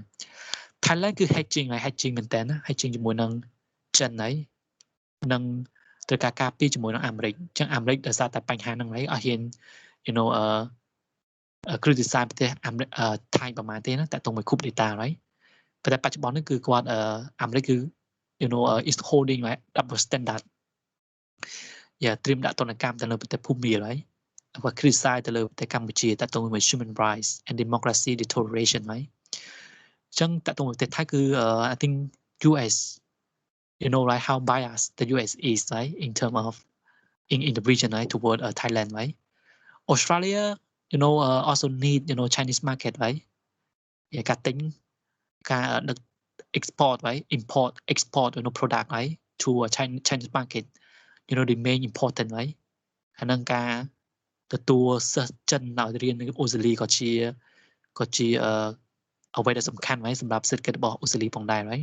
Thailand គឺ hedging ហើយ hedging មែនតើណា hedging ជាមួយនឹងចិនហើយនឹងត្រូវការការពារជាមួយនឹងអាមេរិកអញ្ចឹងអាមេរិកដោយសារតែបញ្ហាហ្នឹងហើយអត់ហ៊ាន criticize ប្រទេសថៃប្រហែលទេណាតាក់ទងមួយ coup d'etat ហើយប៉ុន្តែបច្ចុប្បន្ននេះគឺគាត់អាមេរិកគឺ is holding right double standard ត្រៀមដាក់ទណ្ឌកម្មទៅលើប្រទេសភូមាហើយគាត់ criticize ទៅលើប្រទេសកម្ពុជាតាក់ទងជាមួយ human rights and democracy deterioration ហើយអញ្ចឹងតាក់ទងប្រទេសថៃគឺ I think US right how biased the US is right in terms of in the region right toward Thailand right Australia also need Chinese market right ការទិញការដឹក export right import export product right to Chinese market the main important right ហើយនឹងការទទួលសិស្សចិនឲ្យរៀននៅអូស្ត្រាលីក៏ជាអ្វីដែលសំខាន់ហើយសម្រាប់សេដ្ឋកិច្ចរបស់អូស្ត្រាលីផងដែរហើយ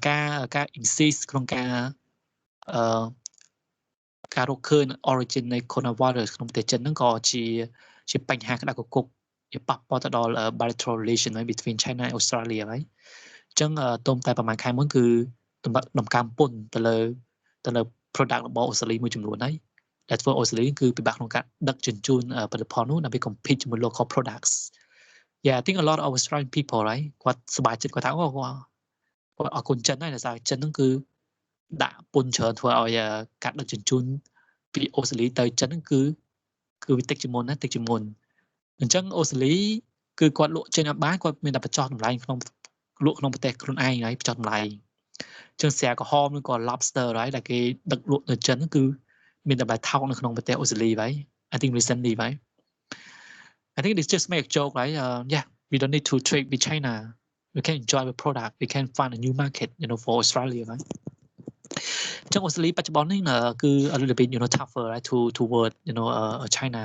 ការ insist ក្នុងការរកឃើញ origin នៃ coronavirus ក្នុងប្រទេសចិនហ្នឹងក៏ជាបញ្ហាក្តៅគគុកវាប៉ះពាល់ទៅដល់ bilateral relation between China and Australia ហើយអញ្ចឹងតុំតែប្រហែលខែមុនគឺដំកើងពន្ធទៅលើ product របស់អូស្ត្រាលីមួយចំនួនហើយដែលធ្វើអូស្ត្រាលីគឺពិបាកក្នុងការដឹកជញ្ជូនផលិតផលនោះដើម្បី compete ជាមួយ local products Yeah I think a lot of Australian people right គាត់សប្បាយចិត្តគាត់ថាគាត់អរគុណចិនហើយដោយសារចិនហ្នឹងគឺដាក់ពន្ធច្រើនធ្វើឲ្យការដឹកជញ្ជូនពីអូស្ត្រាលីទៅចិនហ្នឹងគឺវាតិចជាងមុនណាតិចជាងមុនអញ្ចឹងអូស្ត្រាលីគឺគាត់លក់ចេញអត់បានគាត់មានតែបញ្ចុះតម្លៃក្នុងលក់ក្នុងប្រទេសខ្លួនឯងហើយបញ្ចុះតម្លៃអញ្ចឹងស្រាក្រហមឬក៏ lobster ហើយដែលគេដឹកលក់នៅចិនហ្នឹងគឺមានតម្លៃថោកនៅក្នុងប្រទេសអូស្ត្រាលីហើយ I think recently right I think it's just make a joke right yeah we don't need to trade with China we can enjoy the product we can find a new market for Australia right អញ្ចឹងអូស្ត្រាលីបច្ចុប្បន្ននេះគឺ a little bit tougher right toward China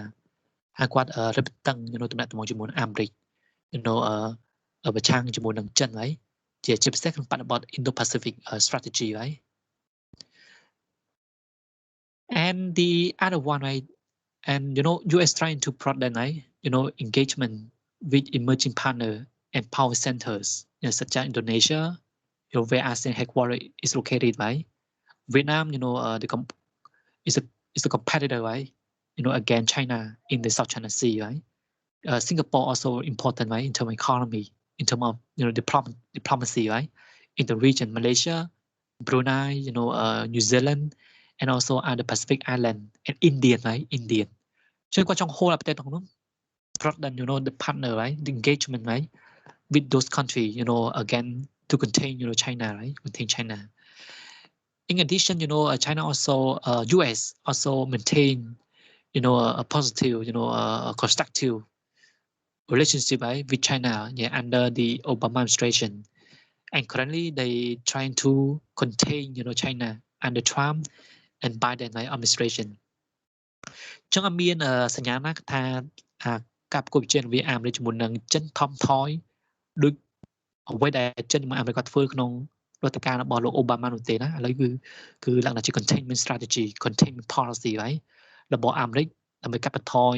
ហើយគាត់រឹតបន្តឹងទំនាក់ទំនងជាមួយអាមេរិកប្រឆាំងជាមួយនឹងចិនហើយជាពិសេសក្នុងបរិបទ Indo-Pacific strategy right and the other one right and US trying to broaden right engagement with emerging partner and power centers such as Indonesia where ASEAN headquarters is located right Vietnam is a competitor right against China in the South China Sea right Singapore also important right in terms of economy in terms of diplomacy right in the region Malaysia Brunei New Zealand and also other Pacific island and India right Indian ចឹងគាត់ចង់ hold ប្រទេសទាំងនោះ broaden the partner right the engagement right with those countries again to contain China right contain China in addition China also US also maintain a positive constructive relationship right with China under the Obama administration and currently they trying to contain China under Trump and Biden right administration ចឹងអត់មានសញ្ញាណាថាការប្រកួតប្រជែងរវាងអាមេរិកជាមួយនឹងចិនថមថយដូចអ្វីដែលចិនជាមួយអាមេរិកគាត់ធ្វើក្នុងរដ្ឋការរបស់លោកអូបាម៉ានោះទេណាឥឡូវគឺលក្ខណៈជា containment strategy containment policy right របស់អាមេរិកដើម្បីកាត់បន្ថយ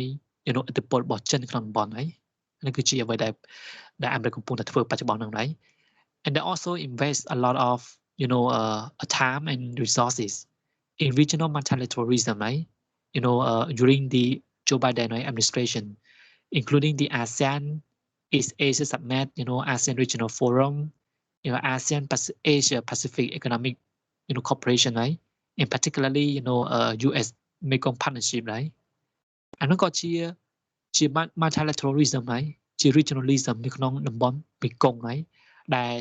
ឥទ្ធិពលរបស់ចិនក្នុងតំបន់ហើយនេះគឺជាអ្វីដែលអាមេរិកកំពុងតែធ្វើបច្ចុប្បន្នហ្នឹងហើយ and they also invest a lot of time and resources in regional multilateralism right during the Joe Biden administration including the ASEAN East Asia Summit ASEAN Regional Forum ASEAN Asia Pacific Economic Cooperation right and particularly US Mekong Partnership right អានោះក៏ជា multilateralism ហើយជា regionalism នៅក្នុងតំបន់មេគង្គហើយដែល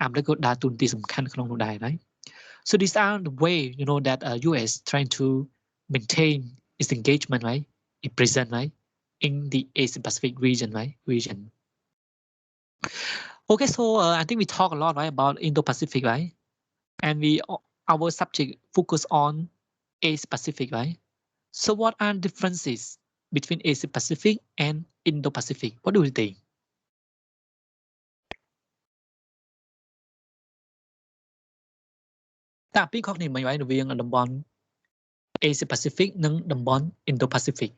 អាមេរិកក៏ដើរតួនាទីសំខាន់ក្នុងនោះដែរហើយ So these are the way, you know, that US trying to maintain its engagement, right, in present, right, in the Asia Pacific region, right, Okay, so I think we talk a lot, right, about Indo-Pacific, right, and our subject focus on Asia Pacific, right. So what are differences between Asia Pacific and Indo-Pacific? What do you think? តាពីរខុសគ្នាមិនហើយរវាងតំបន់ Asia Pacific និងតំបន់ Indo-Pacific.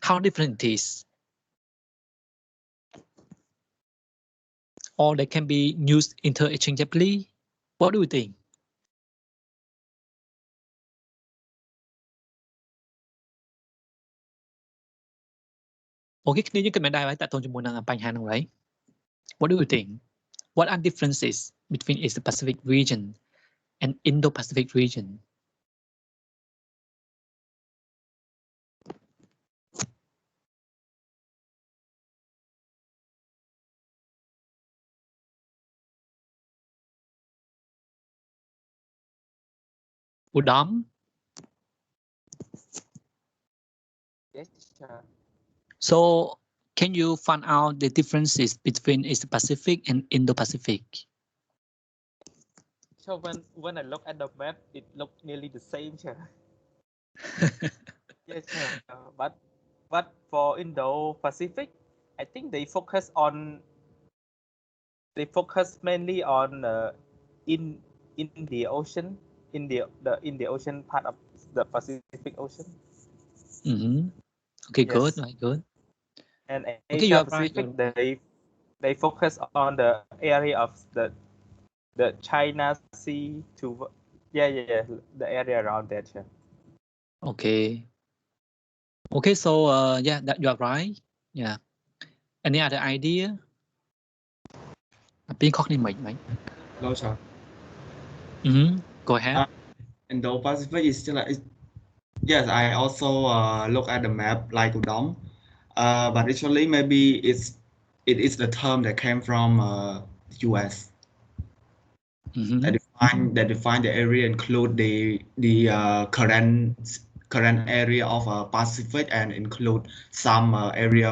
How different it is? Or they can be used interchangeably. What do you think? Okay, គ្នាយើងគិតមិនដែរហើយតើតើជាមួយនឹងបញ្ហាហ្នឹងហើយ What do you think? What are differences between Asia Pacific region and Indo-Pacific region? Udam? Yes, teacher. So can you find out the differences between Asia Pacific and Indo-Pacific? So when I look at the map, it looks nearly the same, sir. Yes, sir. But for Indo-Pacific, I think they focus mainly on in the ocean, in the ocean part of the Pacific Ocean. Okay, Yes. good, very good. And Okay, you Asia are right. Pacific, they focus on the area of the China Sea to the area around that. Yeah. Okay. Okay, so yeah, that you are right. Yeah. Any other idea? ពីខុសគ្នាមិន Hello, sir. Go ahead. Indo-Pacific is still like, yes, I also look at the map like Udom, but actually maybe it is the term that came from US. That define the area include the current area of Pacific and include some area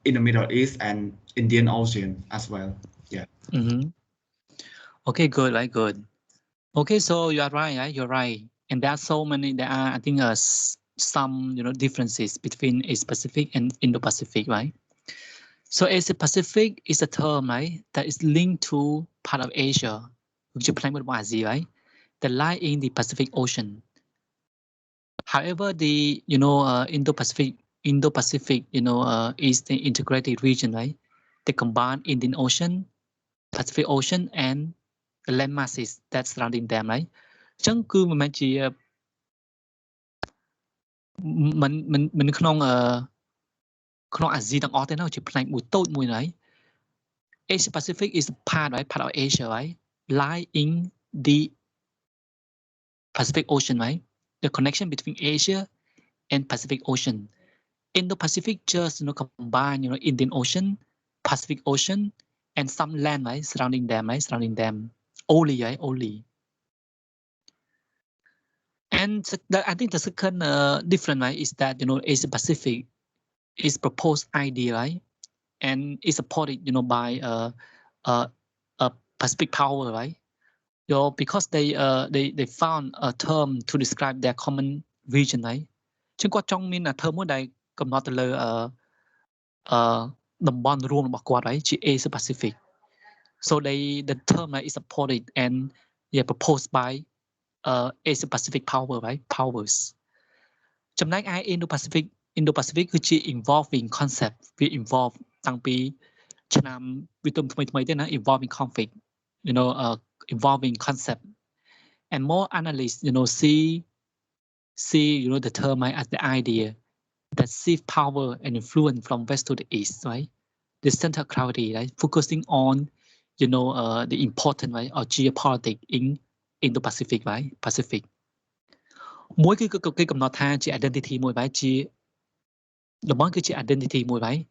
in the Middle East and Indian Ocean as well. Yeah. Okay, good, very good. Okay, so you are right, right? You're right. And there are so many. There are, I think, some differences between Asia Pacific and Indo-Pacific, right? So Asia Pacific is a term, right, that is linked to part of Asia, which is plain Asia, right, that lie in the Pacific Ocean. However, the Indo-Pacific, is the integrated region, right? They combine Indian Ocean, Pacific Ocean, and the land masses that surrounding them, right? អញ្ចឹងគឺមិនមែនជាមិនក្នុងអាស៊ីទាំងអស់ទេណាជាផ្នែកមួយតូចមួយហើយ Asia Pacific is part of Asia, right? Lie in the Pacific Ocean, right? The connection between Asia and Pacific Ocean. Indo-Pacific just combine Indian Ocean, Pacific Ocean, and some land, right, surrounding them, only, right, only. And I think the second difference, right, is that Asia Pacific is proposed idea, right, and is supported by a Pacific power, right? Because they found a term to describe their common region, right? ជាងគាត់ចង់មាន term មួយដែលកំណត់ទៅលើតំបន់រួមរបស់គាត់ right ជា Asia Pacific. So the term is supported and proposed by Asia Pacific power, right? Powers. ចំណែកឯ Indo-Pacific គឺជា involving concept វា involve តាំងពីឆ្នាំវិទុមថ្មីទេណា involving conflict, involving concept, and more analysts see the term as the idea that shift power and influence from west to the east, right? The center of gravity, right? Focusing on the important, right, or geopolitics in Indo-Pacific, right? Pacific. មួយគឺគេកំណត់ថាជា identity មួយ right ជាតំបន់គឺជា identity មួយ right,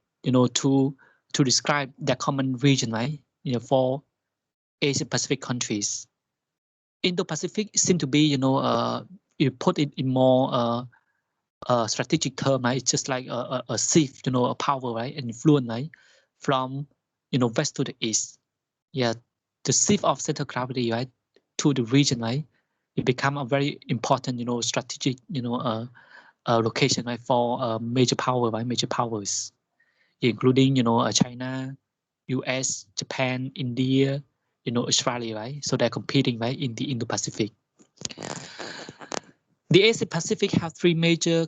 to describe the common region, right, for Asia Pacific countries. Indo-Pacific seem to be, you put it in more strategic term, right? It's just like a shift, a power, right? An influence, right? From, west to the east. Yeah, the shift of center gravity, right, to the region, right? It become a very important, strategic, location, right, for major power, right? Major powers, including, China, US, Japan, India, Australia, right? So they're competing, right, in the Indo-Pacific. The Asia-Pacific have three major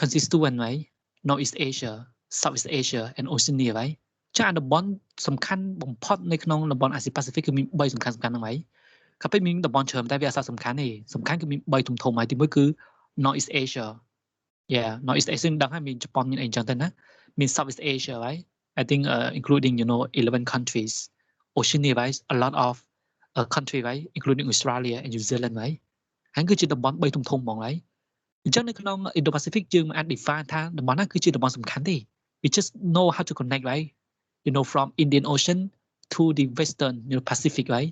constituents, right? Northeast Asia, Southeast Asia, and Oceania, right? ចាតំបន់សំខាន់បំផុតនៅក្នុងតំបន់អាស៊ីប៉ាស៊ីហ្វិកគឺមាន3សំខាន់ៗហ្នឹងហើយក៏ពេលមានតំបន់ច្រើនតែវាអត់សំខាន់ទេសំខាន់គឺមាន3ធំៗហើយទី1គឺ Northeast Asia yeah Northeast Asia ដឹងហើយមានជប៉ុនមានអីចឹងទៅណាមាន Southeast Asia right I think including 11 countries Oceania right a lot of country right including Australia and New Zealand right ហើយគឺជាតំបន់3ធំៗហ្មងហើយអញ្ចឹងនៅក្នុង Indo-Pacific យើងមិនអាច define ថាតំបន់ហ្នឹងគឺជាតំបន់សំខាន់ទេ we just know how to connect right from Indian Ocean to the Western Pacific right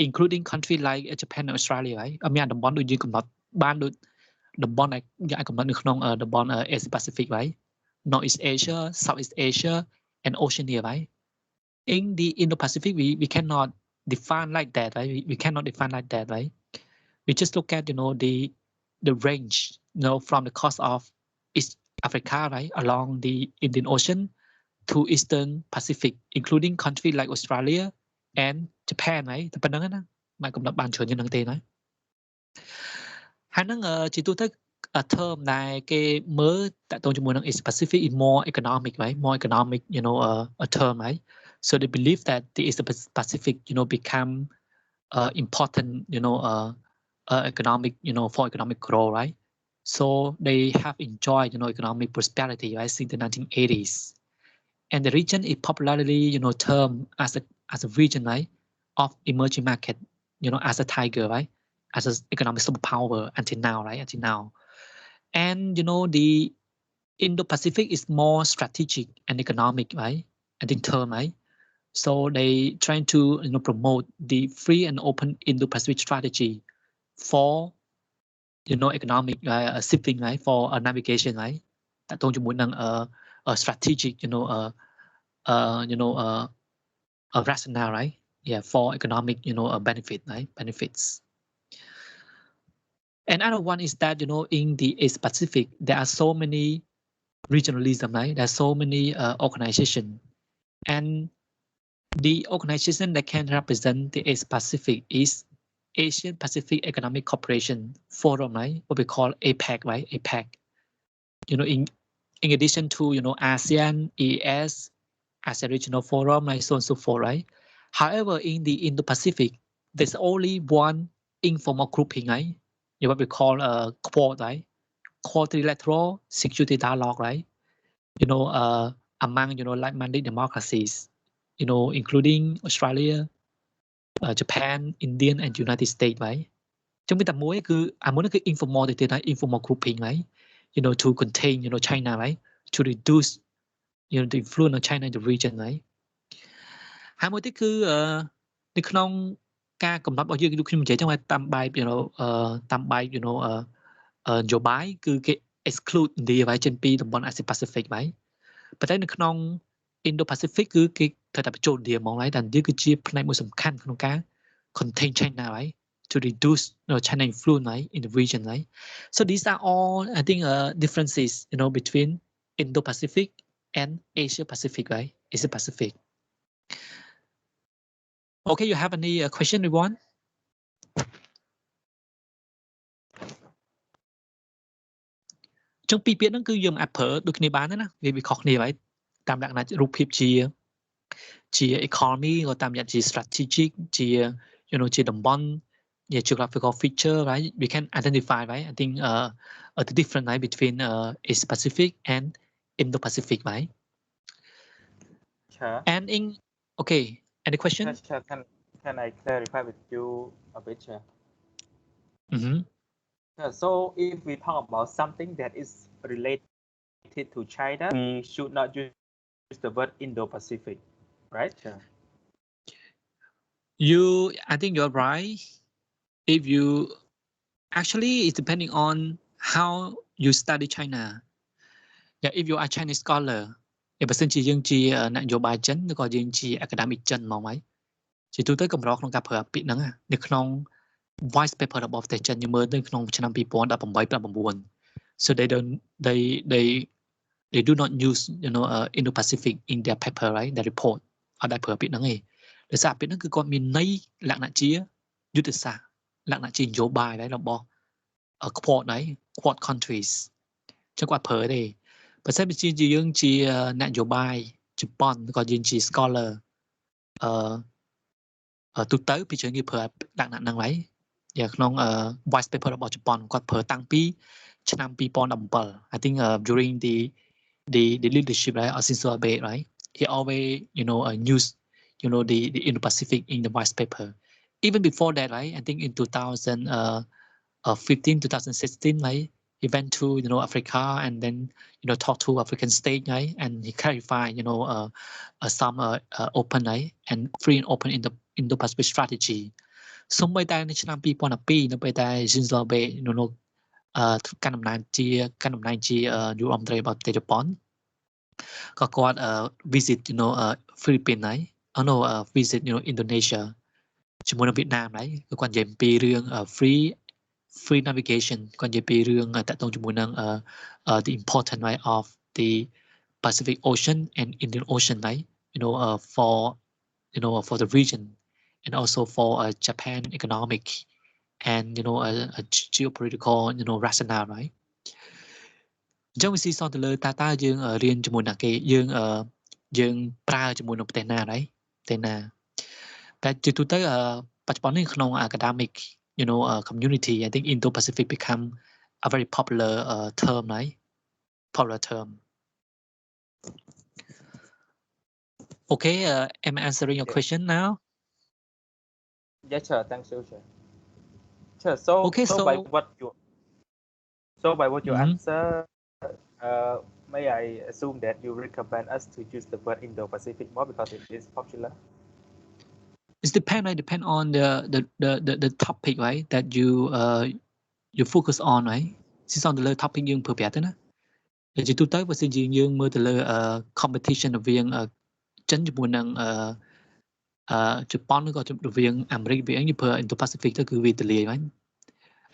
including country like Japan and Australia right អត់មានតំបន់ដូចយើងកំណត់បានដូចតំបន់ដែលយើងអាចកំណត់នៅក្នុងតំបន់ Asia Pacific right Northeast Asia Southeast Asia and Oceania right in the Indo-Pacific we cannot define like that right we cannot define like that right we just look at the range from the coast of East Africa right along the Indian Ocean to Eastern Pacific including countries like Australia and Japan ហើយតែប៉ុណ្្នឹងណាមិនកំណត់បានច្រើនជាងហ្នឹងទេណាហើយហ្នឹងជាទូទៅ term ដែលគេមើលតាក់ទងជាមួយនឹង Asia Pacific is more economic right more economic a term right so they believe that the Asia Pacific become important economic for economic growth right so they have enjoyed economic prosperity right since the 1980s and the region is popularly termed as a region right of emerging market as a tiger right as an economic superpower until now right until now and the Indo-Pacific is more strategic and economic right I think term right so they trying to promote the free and open Indo-Pacific strategy for economic shipping right for navigation right តាក់ទងជាមួយនឹងstrategic rationale right yeah for economic benefit right benefits another one is that in the Asia Pacific there are so many regionalism right there are so many organization and the organization that can represent the Asia Pacific is Asian Pacific Economic Cooperation Forum right what we call APEC right APEC in addition to ASEAN EAS ASEAN Regional Forum right so on and so forth right however in the Indo-Pacific there's only one informal grouping right what we call Quad right quadrilateral security dialogue right among like-minded democracies including Australia Japan Indian and United States right ចឹងមានតែមួយគឺអាមួយនោះគឺ informal ទៅទៀតហើយ informal grouping right to contain China right to reduce the influence of China in the region right ហើយមួយទៀតគឺនៅក្នុងការកំណត់របស់យើងគឺខ្ញុំនិយាយចឹងតាមបែបតាមបែបនយោបាយគឺគេ exclude India ไว้ចេញពីតំបន់ Asia Pacific ไว้ប៉ុន្តែនៅក្នុង Indo-Pacific គឺគេត្រូវតែបញ្ចូល India ហ្មងហើយតែ India គឺជាផ្នែកមួយសំខាន់ក្នុងការ contain China right to reduce China influence right in the region right so these are all I think differences between Indo-Pacific and Asia Pacific right Asia Pacific okay you have any question everyone ចឹងពីរពាក្យហ្នឹងគឺយើងអាចប្រើដូចគ្នាបានណាវាខុសគ្នាហើយតាមលក្ខណៈរូបភាពជា economy ក៏តាមរយៈជា strategic ជាតំបន់ geographical feature right we can identify right I think the difference right between Asia Pacific and Indo-Pacific right Sure. and in okay any question Sure. Can I clarify with you a bit Sure. So if we talk about something that is related to China we should not use the word Indo-Pacific right Sure. I think you're right if you actually it's depending on how you study China. Yeah, if you are Chinese scholar បើសិនជាយើងជាអ្នកនយោបាយចិនឬក៏យើងជា academic ចិនមកហើយជាទូទៅកម្រក្នុងការប្រើពាក្យហ្នឹងនៅក្នុង voice paper របស់ប្រទេសចិនយើងមើលទៅក្នុងឆ្នាំ2018-19 so they do not use Indo-Pacific in their paper right their report អត់ដែលប្រើពាក្យហ្នឹងទេដោយសារពាក្យហ្នឹងគឺគាត់មានន័យលក្ខណៈជាយុទ្ធសាស្ត្រលក្ខណៈជានយោបាយដែររបស់ quad countries ចឹងគាត់ប្រើទេបើសិនជាយើងជាអ្នកនយោបាយជប៉ុនក៏យើងជា scholar ទូទៅពីច្រើនគេប្រើលក្ខណៈហ្នឹងហើយក្នុង voice paper របស់ជប៉ុនគាត់ប្រើតាំងពីឆ្នាំ2017 I think during the leadership right of Shinzo Abe right he always use the Indo-Pacific in the voice paper even before that right I think in 2015-2016 right he went to Africa and then talk to African state right and he clarified some open right and free and open in the Indo-Pacific strategy សូម្បីតែនៅឆ្នាំ2012នៅពេលដែល Shinzo Abe កាន់តំណែងជានាយករដ្ឋមន្ត្រីរបស់ប្រទេសជប៉ុនក៏គាត់ visit Philippines ហើយvisit Indonesia ជាមួយនឹងវៀតណាមហើយគឺគាត់និយាយពីរឿង free navigation គាត់និយាយពីរឿងតាក់ទងជាមួយនឹង the importance right of the Pacific Ocean and Indian Ocean right for the region and also for Japan economic and a geopolitical rationale right អញ្ចឹងវាស៊ីសងទៅលើតើយើងរៀនជាមួយនឹងគេយើងប្រើជាមួយនឹងប្រទេសណាហើយប្រទេសណាតែជាទូទៅបច្ចុប្បន្ននេះក្នុង academic community I think Indo-Pacific become a very popular term right popular term okay am I answering your question now yes sir thank you sir so okay so by what you answer may I assume that you recommend us to use the word Indo-Pacific more because it is popular it depend on the topic right that you focus on right ស៊ីសងទៅលើ topic យើងប្រើប្រាស់ទៅណាតែជាទូទៅបើសិនជាយើងមើលទៅលើ competition រវាងចិនជាមួយនឹងជប៉ុនឬក៏រវាងអាមេរិកវាយើងប្រើ Indo-Pacific ទៅគឺវាទលាយហ្នឹង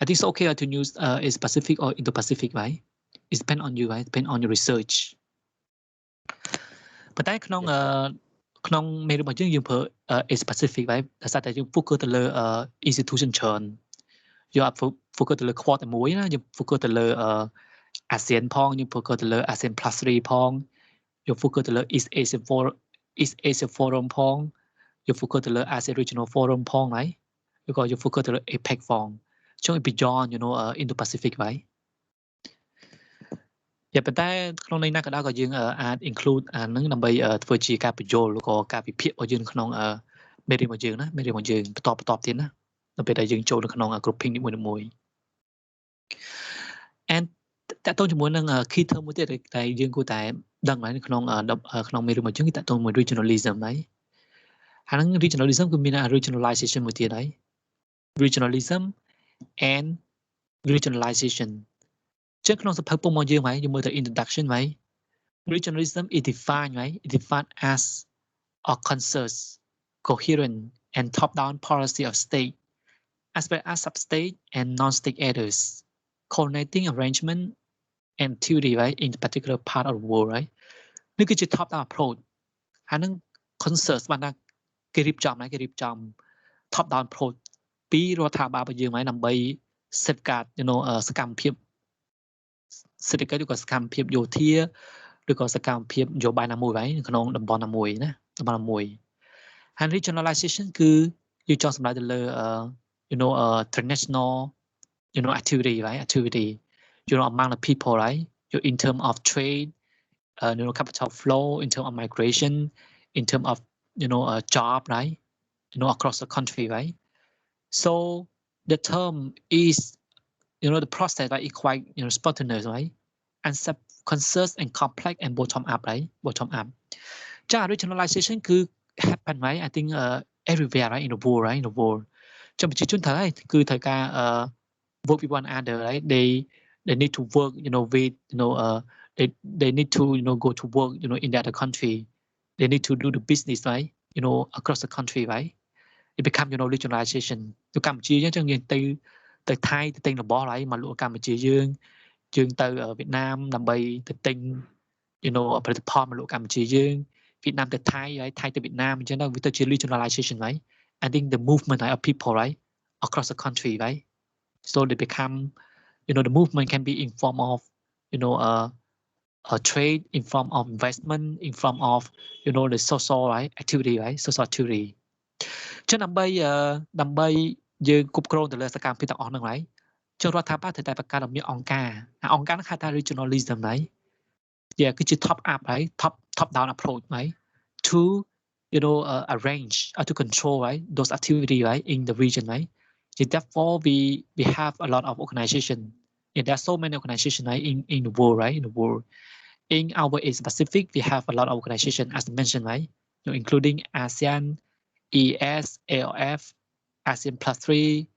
I think it's okay to use is Pacific or Indo-Pacific right it depend on you right depend on your research ប៉ុន្តែក្នុងមេរៀនរបស់យើងប្រើ is Pacific right ដោយសារតែយើង focus ទៅលើ institution ច្រើនយក focus ទៅលើ quad តែមួយណាយើង focus ទៅលើ ASEAN ផងយើង focus ទៅលើ ASEAN Plus 3 ផងយើង focus ទៅលើ East Asia Forum ផងយើង focus ទៅលើ ASEAN Regional Forum ផងហើយឬក៏យើង focus ទៅលើ APEC ផងចុង beyond Indo-Pacific right តែប៉ុន្តែក្នុងន័យណាក៏ដោយក៏យើងអាច include អានឹងដើម្បីធ្វើជាការបញ្យល់ឬក៏ការវិភាគរបស់យើងក្នុងមេរៀនរបស់យើងណាមេរៀនរបស់យើងបន្តទៀតណានៅពេលដែលយើងចូលនៅក្នុង grouping នីមួយៗ and តើតើជាមួយនឹង key term មួយទៀតដែលយើងគួរតែដឹងហើយនៅក្នុងមេរៀនរបស់យើងគឺតើតើជាមួយ regionalism ហើយហើយនឹង regionalism គឺមាន regionalization មួយទៀតហើយ regionalism and regionalization ចឹងក្នុងសភៅពុំមកយើងហើយយើងមើលទៅ introduction ហើយ regionalism is defined right it defined as a conscious coherent and top down policy of state as well as sub-state and non-state actors coordinating arrangement and theory right in particular part of the world right នេះគឺជា top down approach ហើយនឹង conscious បានថាគេរៀបចំ top down approach ពីរដ្ឋាភិបាលរបស់យើងហើយដើម្បី safeguard សកម្មភាពសេដ្ឋកិច្ចឬក៏សកម្មភាពយោធាឬក៏សកម្មភាពនយោបាយណាមួយហើយក្នុងតំបន់ណាមួយណាតំបន់ណាមួយហើយ regionalization គឺយើងចង់សម្ដៅទៅលើ transnational activity right activity among the people right in terms of trade capital flow in terms of migration in terms of job right across the country right so the term is the process right is quite spontaneous right and conscious and complex and bottom up right bottom up ចា regionalization គឺ happen right I think everywhere right in the world right in the world trongប្រជាជនត្រូវគឺត្រូវការ work with one other, right? They need to work, with, they need to, go to work, in the other country. They need to do the business, right? Across the country, right? It become, regionalization. ទៅកម្ពុជាអញ្ចឹងយើងទៅថៃទៅទិញរបស់ហើយមកលក់កម្ពុជាយើងទៅវៀតណាមដើម្បីទៅទិញ ផលិតផលមកលក់កម្ពុជាយើងវៀតណាមទៅថៃហើយថៃទៅវៀតណាមអញ្ចឹងទៅវាទៅជា regionalization, right? I think the movement of people, right, across the country, right? So they become, the movement can be in form of, a trade, in form of investment, in form of, the social, right, activity, right, social activity. ចឹងដើម្បីយើងគ្រប់គ្រងទៅលើសកម្មភាពទាំងអស់ហ្នឹង right? ចឹងរដ្ឋាភិបាលត្រូវតែបង្កើតឲ្យមានអង្គការហ្នឹងហៅថា regionalism, right? Yeah, គឺជា top up, right? Top down approach, right? To, arrange or to control, right, those activity, right, in the region, right? So therefore, we have a lot of organization. Yeah, there are so many organizations, right, in the world, right? In the world, in our Asia Pacific, we have a lot of organization, as mentioned, right? Including ASEAN, ES, ALF, ASEAN Plus 3,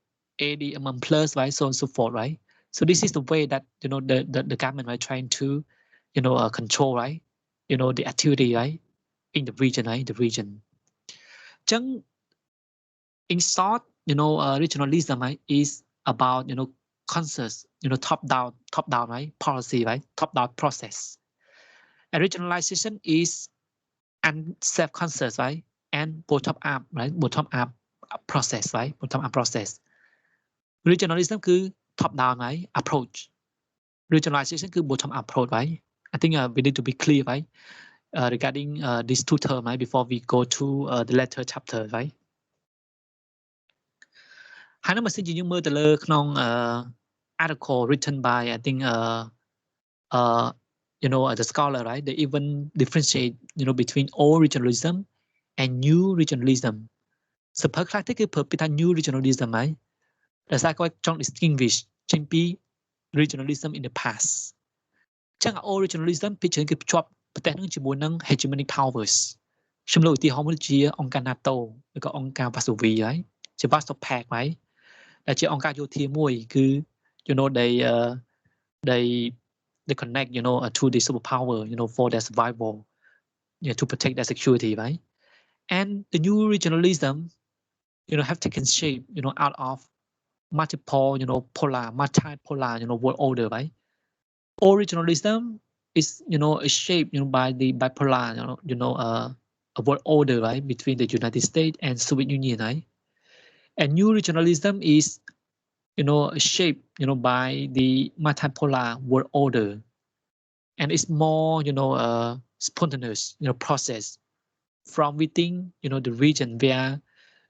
ADMM Plus, right? So on and so forth, right? So this is the way that, the government, right, trying to, control, right? The activity, right, in the region, right? The region. In short, regionalism, right, is about, consensus, top down, right, policy, right, top down process. And regionalization is self-conscious, right, and bottom up, right, bottom up process, right, bottom up process. Regionalism គឺ top down, right, approach. Regionalization គឺ bottom up approach, right? I think we need to be clear, right, regarding these two terms, right, before we go to the later chapter, right? ហើយនឹងបើសិនជាយើងមើលទៅលើក្នុង article written by, I think, the scholar, right? They even differentiate, between old regionalism and new regionalism. សភៅខ្លះទៀតគឺប្រើពាក្យថា new regionalism ហើយដោយសារគាត់ចង់ distinguish ចេញពី regionalism in the past. ចឹង old regionalism ភាគច្រើនគឺភ្ជាប់ប្រទេសនឹងជាមួយនឹង hegemonic powers. ខ្ញុំលើកឧទាហរណ៍មួយជាអង្គការ NATO ឬក៏អង្គការ Varsovie ហើយជា Warsaw Pact, right? ដែលជាអង្គការយោធាមួយគឺ they connect, to the superpower, for their survival, to protect their security, right? And the new regionalism, have taken shape, out of multiple, multipolar, world order, right? All regionalism is, shaped, by the bipolar, a world order, right, between the United States and Soviet Union, right? And new regionalism is, shaped, by the multipolar world order, and it's more, spontaneous, process from within, the region where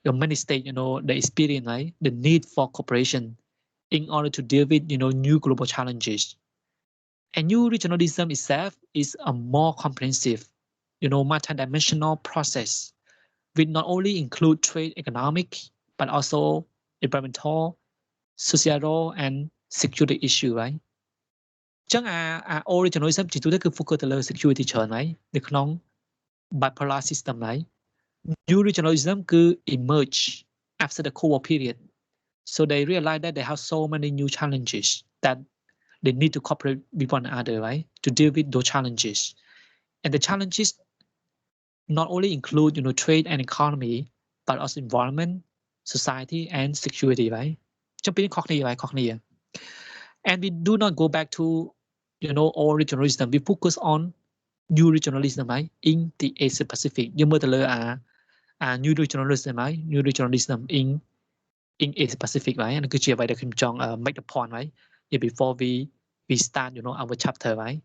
many states, they experience, right, the need for cooperation in order to deal with, new global challenges. And new regionalism itself is a more comprehensive, multidimensional process, which not only include trade, economic, but also environmental, societal, and security issue, right? ចឹងold regionalism ជាទូទៅគឺ focus ទៅលើ security ច្រើន right? នៅក្នុង bipolar system, right? New regionalism គឺ emerge after the Cold War period. So they realize that they have so many new challenges that they need to cooperate with one another, right, to deal with those challenges. And the challenges not only include, trade and economy, but also environment, society, and security, right? ចឹងពីខុសគ្នា right, ខុសគ្នា And we do not go back to, old regionalism. We focus on new regionalism, right, in the Asia Pacific. យើងមើលទៅលើnew regionalism, right, new regionalism in Asia Pacific, right? ហ្នឹងគឺជាអ្វីដែលខ្ញុំចង់ make the point, right? Yeah, before we start, our chapter, right?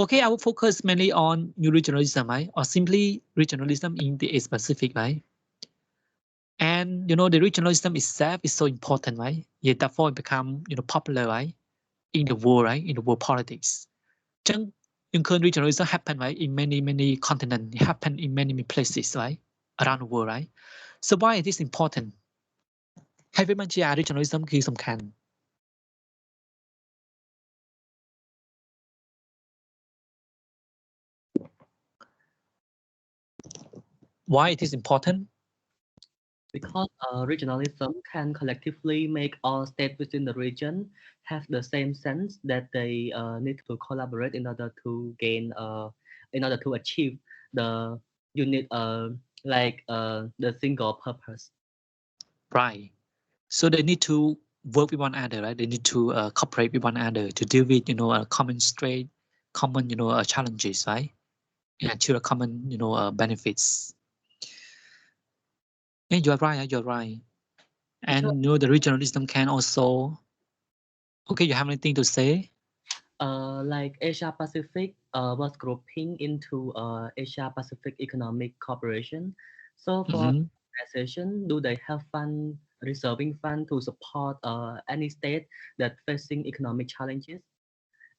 Okay, I will focus mainly on new regionalism, right, or simply regionalism in the Asia Pacific, right? And the regionalism itself is so important, right? Yeah, therefore it become, popular, right, in the world, right, in the world politics. ចឹងយើងឃើញ regionalism happen, right, in many continents. It happen in many places, right, around the world, right? So why it is important? ហើយវាបានជា regionalism គឺសំខាន់ Why it is important? Because regionalism can collectively make all states within the region have the same sense that they need to collaborate in order to gain, in order to achieve the unit, the single purpose. Right. So they need to work with one another, right? They need to cooperate with one another to deal with, common common, challenges, right? And achieve a common, benefits. And you're right. You're right. And the regionalism can also. Okay, you have anything to say? Like Asia Pacific was grouping into Asia Pacific Economic Cooperation. So for organization, do they have fund reserving fund to support any state that facing economic challenges?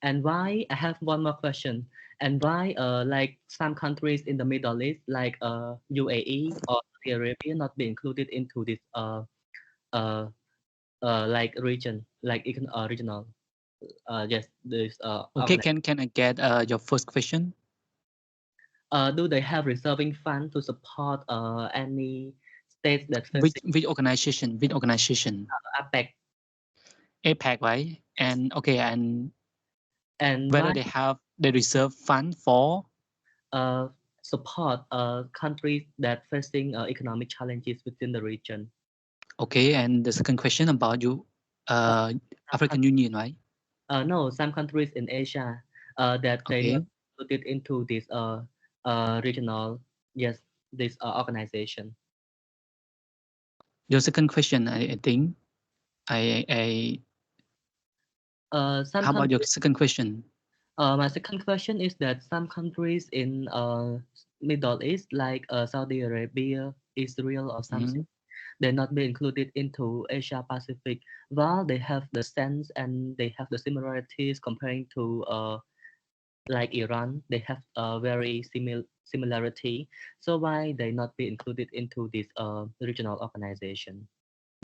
And why? I have one more question. And why like some countries in the Middle East, like UAE or Saudi Arabia, not be included into this uh, like region, like regional? Yes, this Okay, can I get your first question? Do they have reserving fund to support any states that which organization? Which organization? APEC. APEC, right? And okay, and whether why, they have the reserve fund for support countries that facing economic challenges within the region. Okay, and the second question about you, African Union, right? No, some countries in Asia that they not included into this regional, yes, this organization. Your second question, I think, some how about your second question? My second question is that some countries in Middle East, like Saudi Arabia, Israel, or something, they're not being included into Asia Pacific, while they have the sense and they have the similarities comparing to like Iran. They have a very similarity. So why they not be included into this regional organization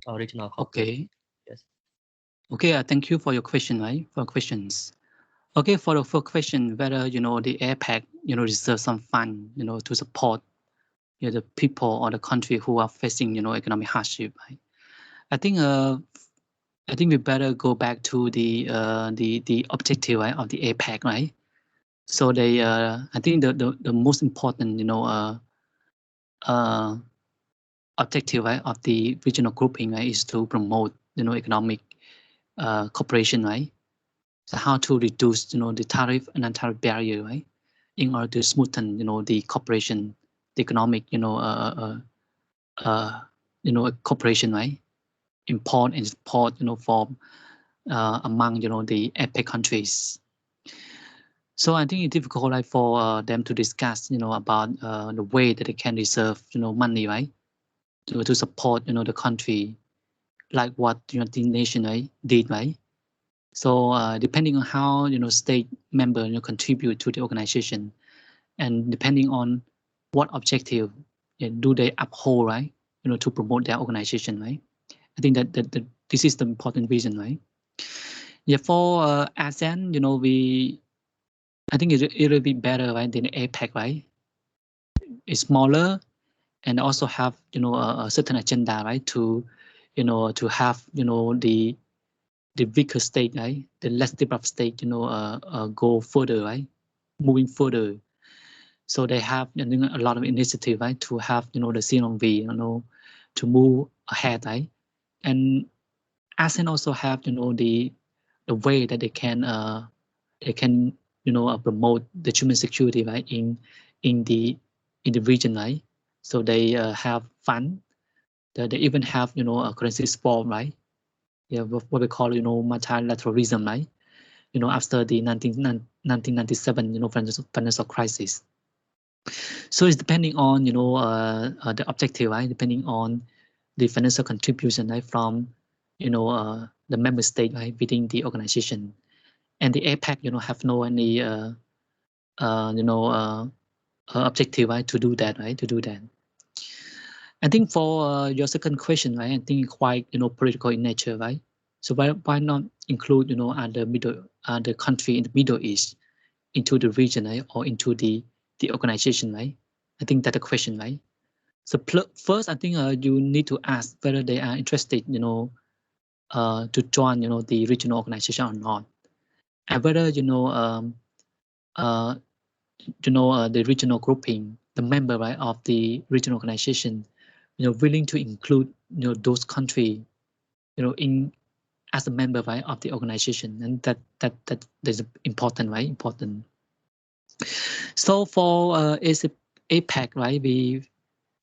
or regional cooperation? Okay. Yes. Okay, thank you for your question, right? For questions. Okay, for the first question, whether the APEC reserve some fund to support the people or the country who are facing economic hardship, right? I think we better go back to the objective, right, of the APEC, right? So they I think the most important objective, right, of the regional grouping, right, is to promote economic cooperation, right? So how to reduce the tariff and non-tariff barrier, right, in order to smoothen the cooperation, the economic cooperation, right, import and support for among the APEC countries. So I think it's difficult, right, for them to discuss about the way that they can reserve money, right, to support the country, like what the nation, right, did, right. So depending on how state member contribute to the organization, and depending on what objective do they uphold, right, to promote their organization, right. I think that this is the important reason, right. Yeah, for ASEAN, I think it will be better, right, than APEC, right. It's smaller and also have a certain agenda, right, to to have the weaker state, right, the less developed state, go further, right, moving further. So they have a lot of initiative, right, to have the CNV, to move ahead, right. And ASEAN also have the way that they can promote the human security, right, in the region, right. So they have fund. They even have a currency swap, right. Yeah, what we call multilateralism, right. After the 1997 financial crisis. So it's depending on the objective, right, depending on the financial contribution, right, from the member state, right, within the organization. And the APEC have no any objective, right, to do that, right, I think for your second question, right, I think quite political in nature, right. So why not include other country in the Middle East into the region, right, or into the organization, right. I think that's the question, right. So first, I think you need to ask whether they are interested, to join, the regional organization or not, and whether, the regional grouping, the member, right, of the regional organization, willing to include, those countries, in as a member, right, of the organization, and that is important, right? Important. So for APEC, right,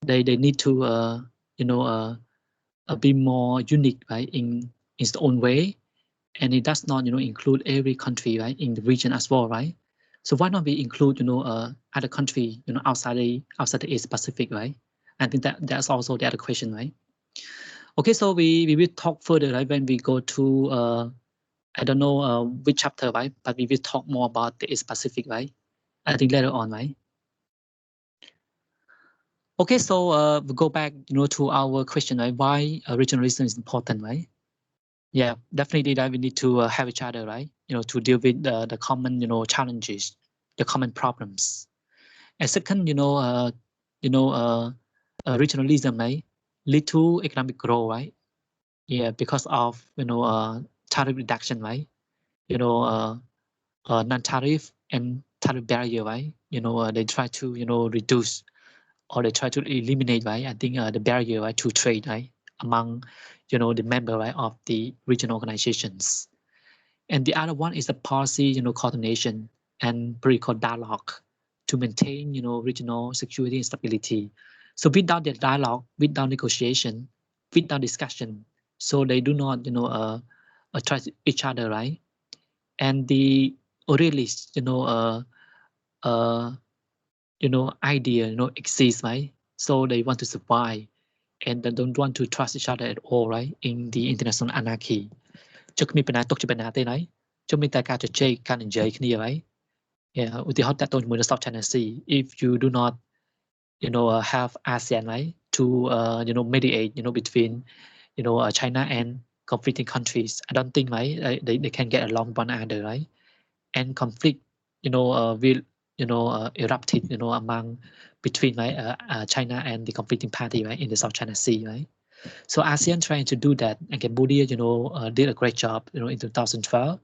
they need to be more unique, right, in its own way, and it does not include every country, right, in the region as well, right? So why not we include other country outside the Asia Pacific, right? I think that's also the other question, right? Okay, so we will talk further, right, when we go to I don't know which chapter, right? But we will talk more about the Asia Pacific, right? I think later on, right? Okay, so we go back, to our question, right? Why regionalism is important, right? Yeah, definitely that we need to have each other, right? To deal with the common, challenges, the common problems. And second, regionalism, right, lead to economic growth, right? Yeah, because of tariff reduction, right? Non-tariff and tariff barrier, right? They try to reduce, or they try to eliminate, right? I think the barrier, right, to trade, right, among the member, right, of the regional organizations. And the other one is the policy coordination and political dialogue to maintain regional security and stability. So without the dialogue, without negotiation, without discussion, so they do not trust each other, right? And the realist idea exists, right? So they want to survive, and they don't want to trust each other at all, right? In the international anarchy. ចុះគ្មានបណ្ណាទុកជាបណ្ណាទេណាចុះមានតែការជជែកការនិយាយគ្នាហើយ Yeah ឧទាហរណ៍តាក់ទងជាមួយនឹង South China Sea, if you do not have ASEAN, right, to mediate between China and conflicting countries, I don't think, right, they can get along one another, right? And conflict will erupted among between, right, China and the conflicting party, right, in the South China Sea, right? So ASEAN trying to do that, and Cambodia did a great job in 2012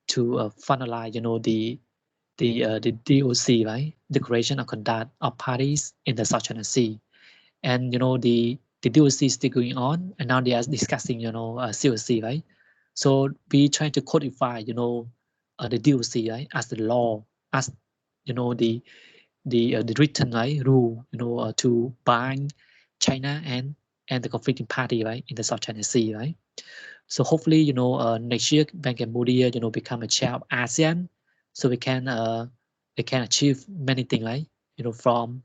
to finalize the DOC, right, Declaration of Conduct of Parties in the South China Sea. And the DOC is still going on, and now they are discussing COC, right? So we trying to codify the DOC, right, as the law, as the written, right, rule to bind China and the conflicting party, right, in the South China Sea, right? So hopefully next year when Cambodia become a chair of ASEAN, so we can achieve many things, right? From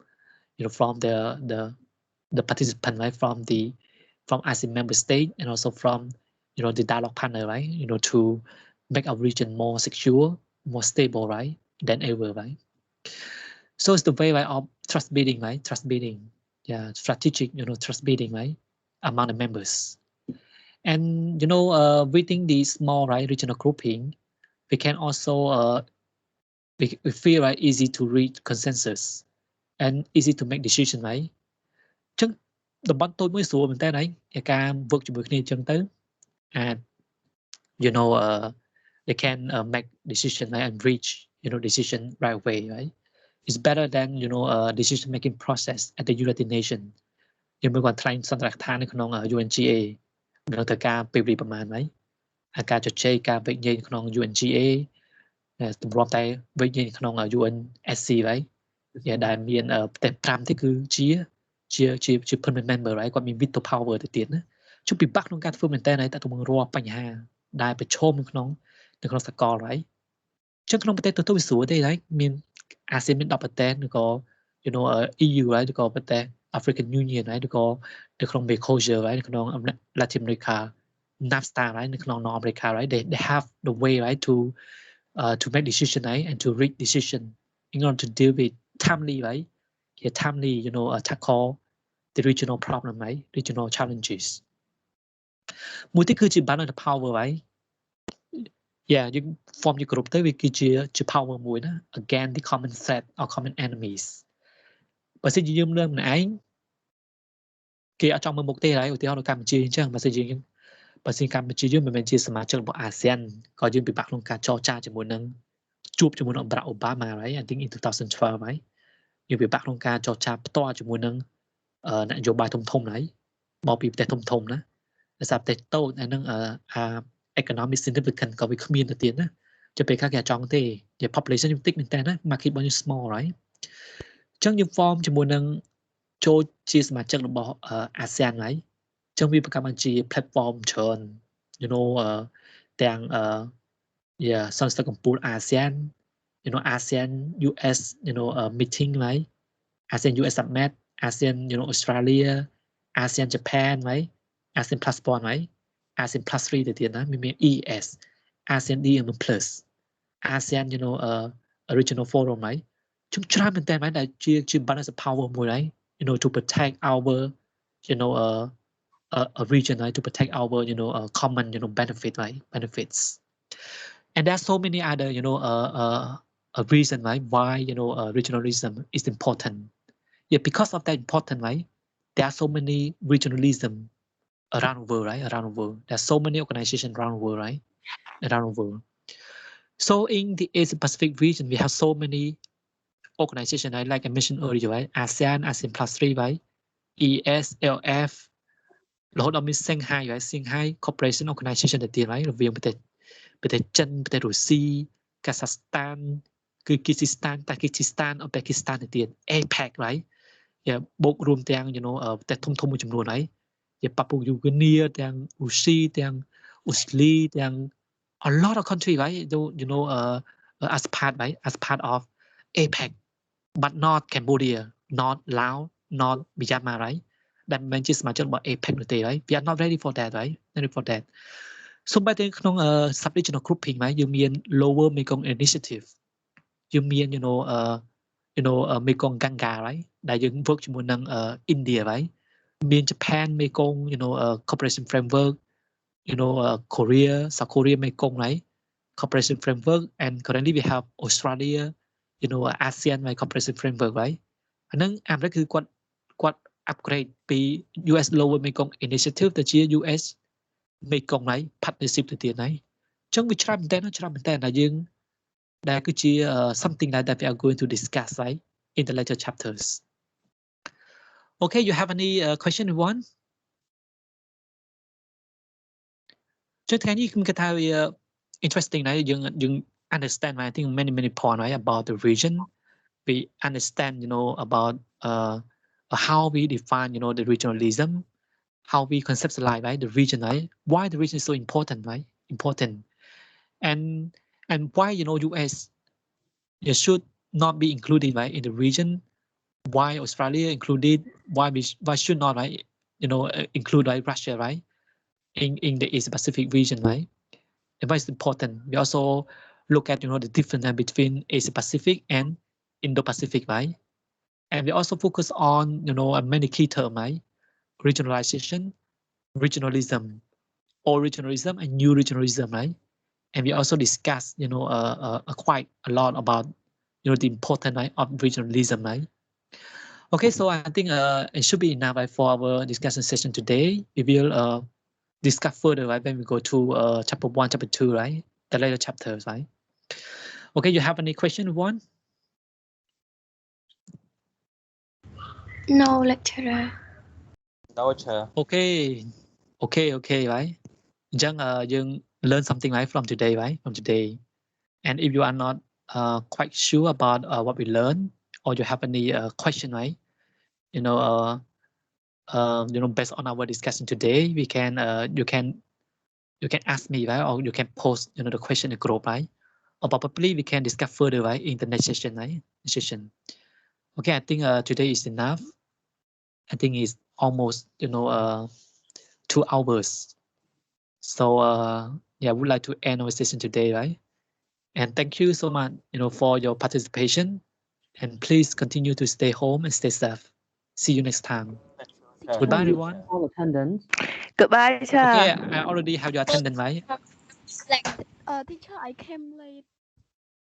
the participant, right, from ASEAN member state, and also from the dialogue partner, right, to make our region more secure, more stable, right, than ever, right? So it's the way, right, of trust building, right? Trust building, yeah, strategic trust building, right, among the members. And within the small, right, regional grouping, we can also we feel, right, easy to reach consensus and easy to make decision, right? ចឹងតំបន់តូចមួយស្រួលមែនតើហើយការ work ជាមួយគ្នាចឹងទៅ and they can make decision, right, and reach decision right away, right? It's better than decision making process at the United Nations. យើងមើលគាត់ថ្លែងសន្ទរកថានៅក្នុង UNGA នៅត្រូវការពេលវេលាប្រហែលហើយការជជែកការវិនិច្ឆ័យក្នុង UNGA ទម្រាំតែវិនិច្ឆ័យក្នុង UNSC ហើយដែលមានប្រទេស5ទេគឺជា permanent member, right, គាត់មាន veto power ទៅទៀតណាជុំពិបាកក្នុងការធ្វើមែនតើតែទៅនឹងរាល់បញ្ហាដែលប្រឈមនៅក្នុងសកល right ចឹងក្នុងប្រទេសទៅវាស្រួលទេ right មានអាស៊ានមាន10ប្រទេសឬក៏ EU, right, ឬក៏ប្រទេស African Union, right, ឬក៏នៅក្នុង Mercosur, right, នៅក្នុង Latin America, NAFTA, right, នៅក្នុង North America, right, they have the way, right, to make decision, right, and to reach decision in order to deal with timely, right, timely tackle the regional problem, right, regional challenges. មួយទៀតគឺជា balance the power, right? Yeah, you form your group ទៅវាគឺជា power មួយណា against the common threat or common enemies. បើសិនជាយើងលើម្នាក់ឯងគេអត់ចង់មើលមុខទេហើយឧទាហរណ៍នៅកម្ពុជាអញ្ចឹងបើសិនជាយើងបើសិនកម្ពុជាយើងមិនមែនជាសមាជិករបស់អាស៊ានក៏យើងពិបាកក្នុងការចរចាជាមួយនឹងជួបជាមួយនឹងបារ៉ាក់អូបាម៉ាហើយ I think in 2012ហើយយើងពិបាកក្នុងការចរចាផ្ទាល់ជាមួយនឹងនយោបាយធំហើយមកពីប្រទេសធំណាដោយសារប្រទេសតូចហើយនឹងeconomic significance ក៏វាគ្មានទៅទៀតណាជាពេលខ្លះគេអត់ចង់ទេជា population យើងតិចមែនតើណា market របស់យើង small right អញ្ចឹងយើង form ជាមួយនឹងចូលជាសមាជិករបស់អាស៊ានហើយអញ្ចឹងវាប្រកាសបានជា platform ច្រើន you know ទាំងសន្និសីទកម្ពុជាអាស៊ាន you know ASEAN US you know meeting ហើយ ASEAN US summit ASEAN you know Australia ASEAN Japan ហើយ ASEAN plus 1ហើយ ASEAN plus 3ទៅទៀតណាមាន ES ASEAN DM plus ASEAN you know regional forum ហើយច្រើនមែនតើដែលជា balance power មួយហើយ you know to protect our you know a region right to protect our you know common you know benefits and there are so many other you know a reason right why you know regionalism is important yeah because of that important right there are so many regionalism around the world right around the world there are so many organizations around the world right around the world so in the Asia Pacific region we have so many organizations right like I mentioned earlier right ASEAN ASEAN plus 3 right ES LF រហូតដល់មាន Shanghai Cooperation Organization ទៅទៀតហើយរវាងប្រទេសចិនប្រទេសរុស្ស៊ីកាហ្សាស្តានគឺគីស៊ីស្តានតាគីស៊ីស្តានអូបេគីស្តានទៅទៀត APEC ហើយបូករួមទាំង you know ប្រទេសធំមួយចំនួនហើយជាប៉ាពូយូហ្គីនីទាំងរុស្ស៊ីទាំងអូស្ត្រាលីទាំង a lot of country ហើយ you know as part of APEC but not Cambodia not Laos not Myanmar ហើយដែលមិនជាសមាជិករបស់ APEC នោះទេហើយ we are not ready for that ហើយ ready for that សូម្បីតែក្នុង sub-regional grouping ហើយយើងមាន lower Mekong initiative យើងមាន you know Mekong Ganga ហើយដែលយើង work ជាមួយនឹង India ហើយមាន Japan Mekong you know cooperation framework you know Korea South Korea Mekong ហើយ cooperation framework and currently we have Australia you know ASEAN ហើយ cooperation framework ហើយអាហ្នឹងអាមេរិកគឺគាត់ upgrade ពី US Lower Mekong Initiative ទៅជា US Mekong ហើយ partnership ទៅទៀតហើយអញ្ចឹងវាច្រើនមែនតើដែលយើងដែលគឺជា something that we are going to discuss right in the later chapters okay you have any question everyone ចុះថ្ងៃនេះខ្ញុំគិតថាវា interesting ណាស់យើង understand I think many point right about the region we understand you know about how we define you know the regionalism how we conceptualize right the region right why the region is so important right important and why you know US it should not be included right in the region why Australia included why should not right you know include right Russia right in the Asia Pacific region right and why is important we also look at you know the difference between Asia Pacific and Indo-Pacific right and we also focus on you know many key terms right regionalization regionalism old regionalism and new regionalism right and we also discuss you know quite a lot about you know the importance right, of regionalism right okay so I think it should be enough right, for our discussion session today we will discuss further right when we go to chapter 1 chapter 2 right the later chapters right okay you have any question one no lecturer no chair okay right អញ្ចឹងយើង learn something right from today right from today and if you are not quite sure about what we learned or you have any question right you know based on our discussion today we can you can ask me right or you can post you know the question in the group right or probably we can discuss further right in the next session right okay I think today is enough I think it's almost you know 2 hours so yeah I would like to end our session today right and thank you so much you know for your participation and please continue to stay home and stay safe see you next time goodbye everyone all attendance goodbye sir okay I already have your attendance right teacher I came late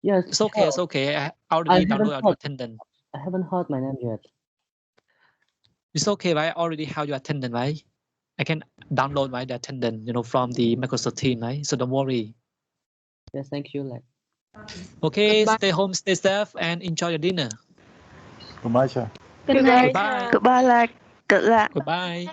yes it's okay I already downloaded your attendance I haven't heard my name yet It's okay, right? I already have your attendance, right? I can download the attendance, from the Microsoft Teams, right? So don't worry. Yes, thank you, like. Okay, Goodbye. stay home, stay safe, and enjoy your dinner. Goodbye, sir. Good night. Goodbye. Goodbye, like. Good luck. Goodbye.